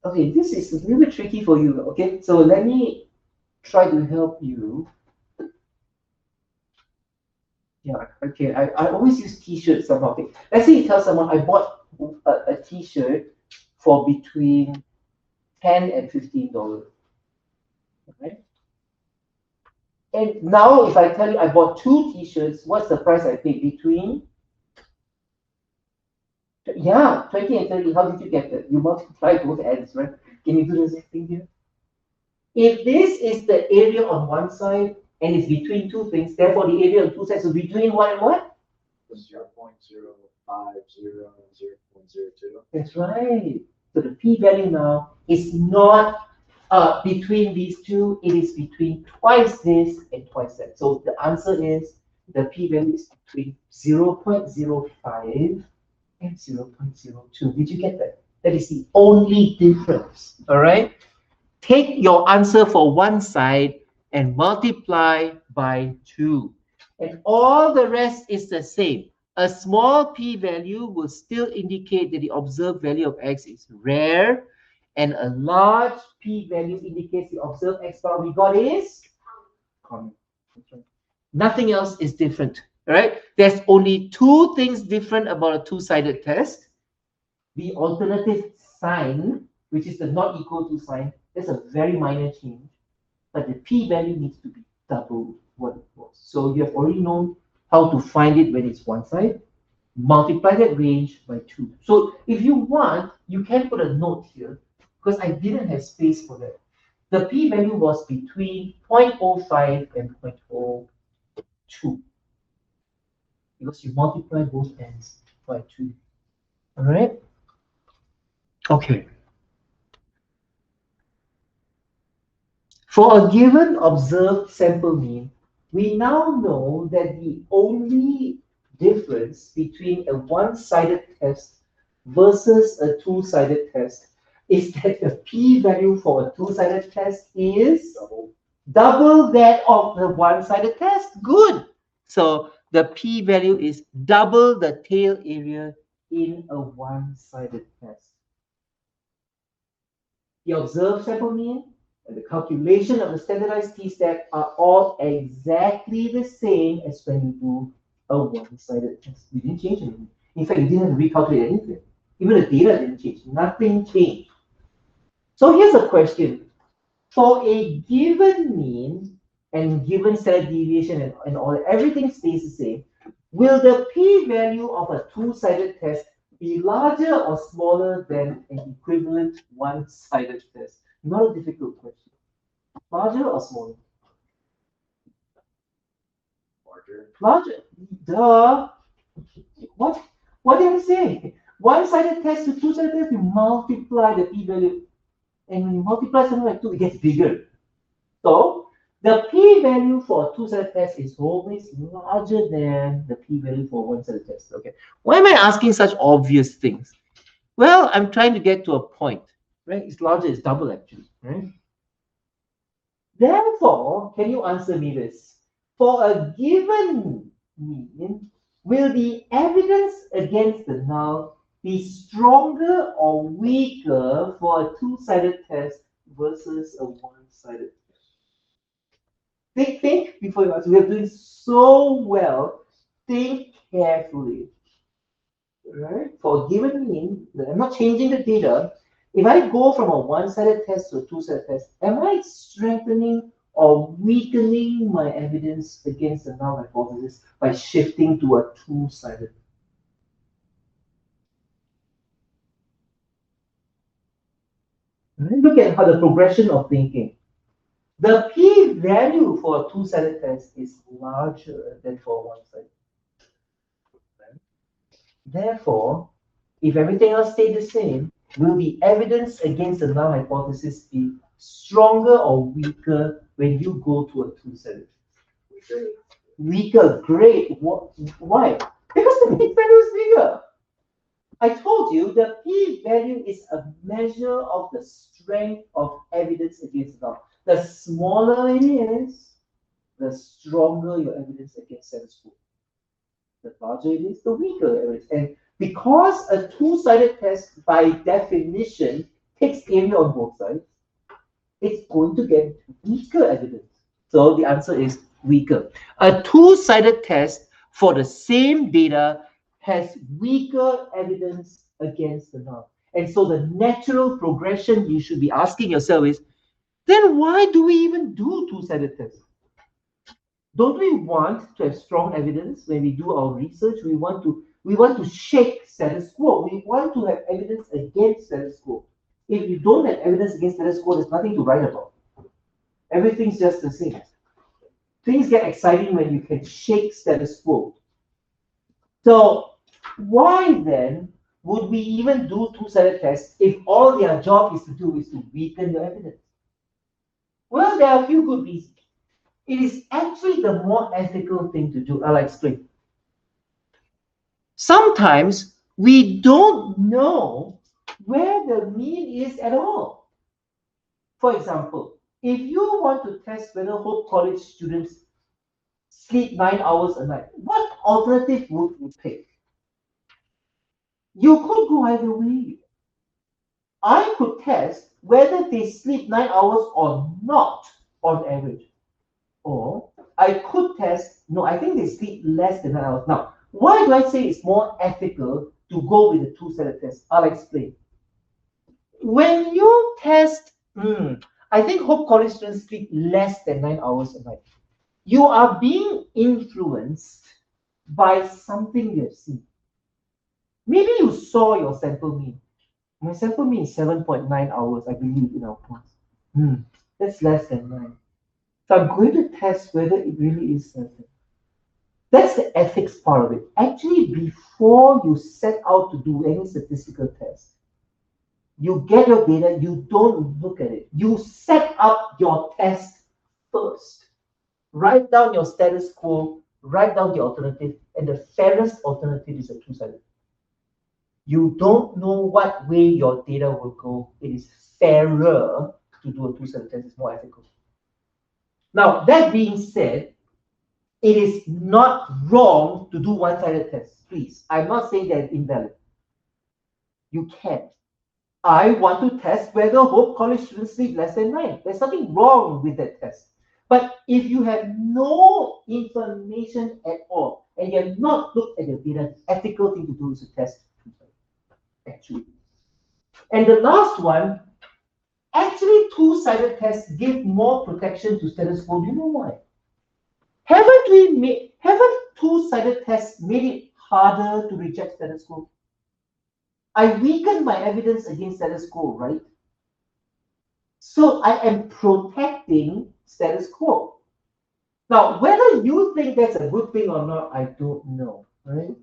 Okay, this is a little bit tricky for you. Okay, so let me try to help you. Yeah, okay. I always use t-shirts somehow. Okay. Let's say you tell someone I bought a t-shirt for between $10 and $15. Right? And now if I tell you I bought 2 t-shirts, what's the price I paid between? Yeah, 20 and 30. How did you get that? You multiply both ends, right? Can you do the same thing here? If this is the area on one side and it's between two things, therefore the area on two sides is between what and what? 0.050 and 0.02. That's right. So the p-value now is not between these two, it is between twice this and twice that. So the answer is the p-value is between 0.05 and 0.02. Did you get that? That is the only difference. All right. Take your answer for one side and multiply by 2. And all the rest is the same. A small p-value will still indicate that the observed value of x is rare, and a large p-value indicates the observed x bar we got is common. Nothing else is different. All right? There's only 2 things different about a two-sided test. The alternative sign, which is the not equal to sign, that's a very minor change, but the p-value needs to be double what it was. So you have already known how to find it when it's one side. Multiply that range by 2. So if you want, you can put a note here, because I didn't have space for that. The p-value was between 0.05 and 0.02, because you multiply both ends by 2. All right? Okay. For a given observed sample mean, we now know that the only difference between a one-sided test versus a two-sided test is that the p-value for a two-sided test is double that of the one-sided test. Good. So the p-value is double the tail area in a one-sided test. The observed sample mean and the calculation of the standardized t-stat are all exactly the same as when you do a one-sided test. We didn't change anything. In fact, you didn't have to recalculate anything. Even the data didn't change. Nothing changed. So here's a question. For a given mean and given standard deviation and all, everything stays the same. Will the p-value of a two-sided test be larger or smaller than an equivalent one-sided test? Not a difficult question. Larger or smaller? Larger. Larger. Duh. What? What did I say? One-sided test to two-sided test, you multiply the p-value. And when you multiply something like 2, it gets bigger. So the p-value for a two-sided test is always larger than the p-value for one-sided test. Okay. Why am I asking such obvious things? Well, I'm trying to get to a point, right? It's larger, it's double actually, right? Therefore, can you answer me this? For a given mean, will the evidence against the null be stronger or weaker for a two-sided test versus a one-sided test? Think before you answer. We are doing so well. Think carefully. Right? For a given mean, I'm not changing the data. If I go from a one-sided test to a two-sided test, am I strengthening or weakening my evidence against the null hypothesis by shifting to a two-sided? Look at how the progression of thinking. The p-value for a two-sided test is larger than for a one-sided. Therefore, if everything else stayed the same, Will the evidence against the null hypothesis be stronger or weaker when you go to a two-sided? Weaker, great. Why? Because the p-value is bigger. I told you the p-value is a measure of the strength of evidence against the null. The smaller it is, the stronger your evidence against status quo. The larger it is, the weaker evidence. And because a two-sided test, by definition, takes area on both sides, it's going to get weaker evidence. So the answer is weaker. A two-sided test for the same data has weaker evidence against the null. And so the natural progression you should be asking yourself is, then why do we even do two-sided tests? Don't we want to have strong evidence when we do our research? We want to shake status quo. We want to have evidence against status quo. If you don't have evidence against status quo, there's nothing to write about. Everything's just the same. Things get exciting when you can shake status quo. So why then would we even do two-sided tests if all their job is to weaken your evidence? Well, there are a few good reasons. It is actually the more ethical thing to do. I'll explain. Sometimes we don't know where the mean is at all. For example, if you want to test whether Hope College students sleep 9 hours a night, what alternative would you pick? You could go either way. I could test whether they sleep 9 hours or not on average. Or I could test, no, I think they sleep less than 9 hours. Now, why do I say it's more ethical to go with a two-sided test? I'll explain. When you test, I think Hope College students sleep less than 9 hours a night. You are being influenced by something you've seen. Maybe you saw your sample mean. My sample mean is 7.9 hours, I believe, in our class. That's less than 9. So I'm going to test whether it really is certain. That's the ethics part of it. Actually, before you set out to do any statistical test, you get your data, you don't look at it. You set up your test first. Write down your status quo, write down the alternative, and the fairest alternative is a two-sided. You don't know what way your data will go. It is fairer to do a two-sided test. It's more ethical. Now, that being said, it is not wrong to do one-sided tests. Please, I'm not saying that it's invalid. You can. I want to test whether Hope College students sleep less than 9. There's nothing wrong with that test. But if you have no information at all and you have not looked at your data, the ethical thing to do is to test actually. And the last one, actually two-sided tests give more protection to status quo. Do you know why? Haven't two-sided tests made it harder to reject status quo? I weaken my evidence against status quo, right? So I am protecting status quo. Now, whether you think that's a good thing or not, I don't know, right?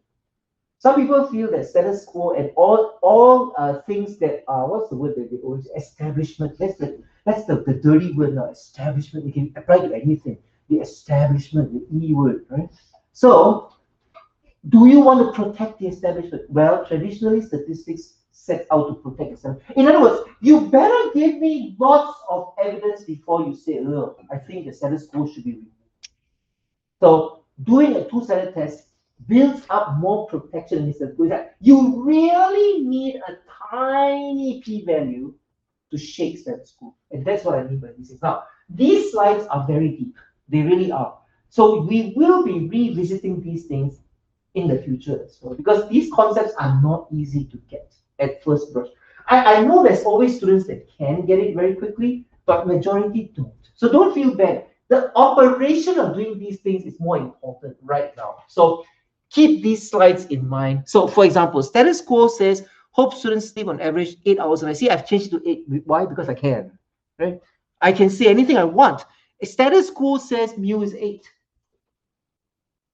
Some people feel that status quo and all things that are, what's the word that they always, establishment, that's the dirty word now, establishment, we can apply to anything. The establishment, the E word, right? So, do you want to protect the establishment? Well, traditionally, statistics set out to protect the establishment. In other words, you better give me lots of evidence before you say, look, I think the status quo should be removed. So, doing a two-sided test builds up more protection in status quo. You really need a tiny p-value to shake status quo. And that's what I mean by these things. Now, these slides are very deep. They really are. So we will be revisiting these things in the future as well, because these concepts are not easy to get at first brush. I know there's always students that can get it very quickly, but majority don't. So don't feel bad. The operation of doing these things is more important right now. So keep these slides in mind. So for example, status quo says Hope students sleep on average 8 hours, and I see I've changed it to 8. Why? Because I can, right? I can say anything I want. A status quo says mu is 8.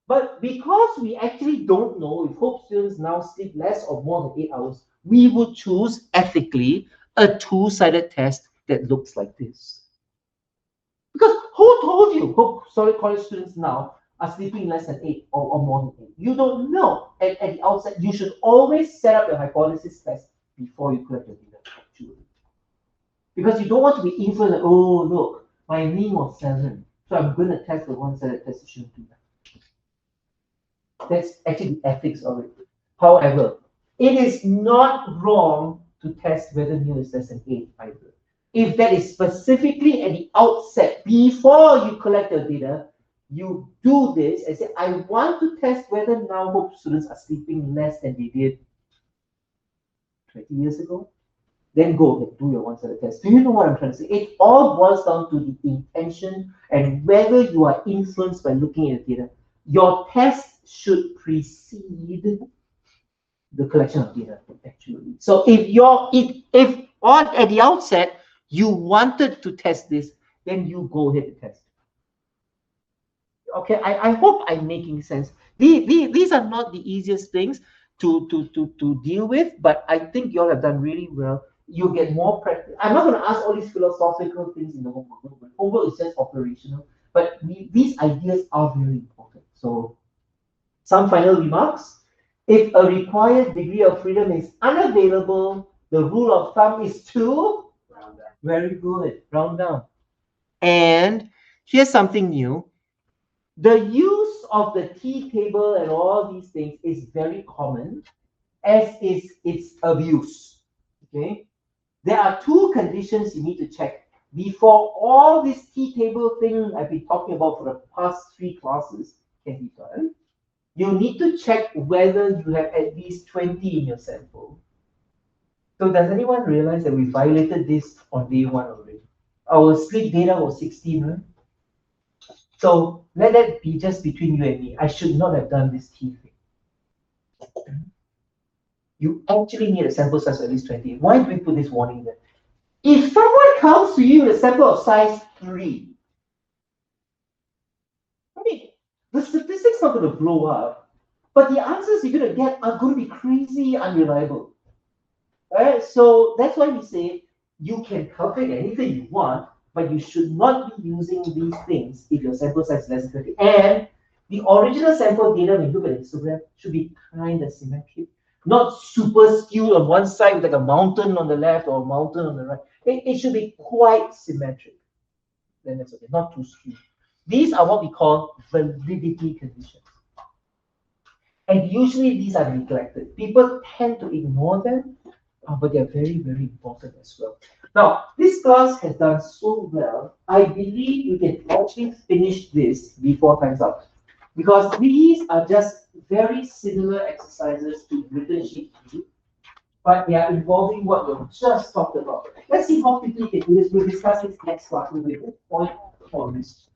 But because we actually don't know if hope students now sleep less or more than 8 hours, we would choose ethically a two-sided test that looks like this. Because who told you hope college students now are sleeping less than 8 or more than 8? You don't know. At the outset, you should always set up your hypothesis test before you collect the data, actually. Because you don't want to be influenced, oh, look, my mean was 7, so I'm going to test the one-sided test. You shouldn't do that. That's actually the ethics of it. However, it is not wrong to test whether mu is less than 8 either. If that is specifically at the outset, before you collect the data, you do this and say, I want to test whether now hope students are sleeping less than they did 20 years ago. Then go ahead, do your one-sided test. Do you know what I'm trying to say? It all boils down to the intention and whether you are influenced by looking at the data. Your test should precede the collection of data, actually. So if on at the outset you wanted to test this, then you go ahead and test. Okay, I hope I'm making sense. These are not the easiest things to deal with, but I think you all have done really well. You get more practice. I'm not going to ask all these philosophical things in the homework. Homework is just operational, but these ideas are very important. So, some final remarks. If a required degree of freedom is unavailable, the rule of thumb is to Round down. very good, round down. And here's something new. The use of the T table and all these things is very common, as is its abuse. Okay, there are two conditions you need to check before all this T table thing I've been talking about for the past 3 classes can be done. You need to check whether you have at least 20 in your sample. So does anyone realize that we violated this on day 1 already? Our sleep data was 16, right? So let that be just between you and me. I should not have done this T thing. You actually need a sample size of at least 20. Why do we put this warning there? If someone comes to you with a sample of size 3, I mean, the statistics are going to blow up, but the answers you're going to get are going to be crazy unreliable. Right? So that's why we say you can calculate anything you want, but you should not be using these things if your sample size is less than 20. And the original sample data when you look at histogram should be kind of symmetric, not super skewed on one side with like a mountain on the left or a mountain on the right. It should be quite symmetric. Then that's okay, not too skewed. These are what we call validity conditions. And usually these are neglected. People tend to ignore them, but they're very, very important as well. Now, this class has done so well, I believe we can actually finish this before time's up. Because these are just very similar exercises to written sheet 2, but they are involving what we just talked about. Let's see how quickly we can do this. We'll discuss this next class. We'll make a point on this.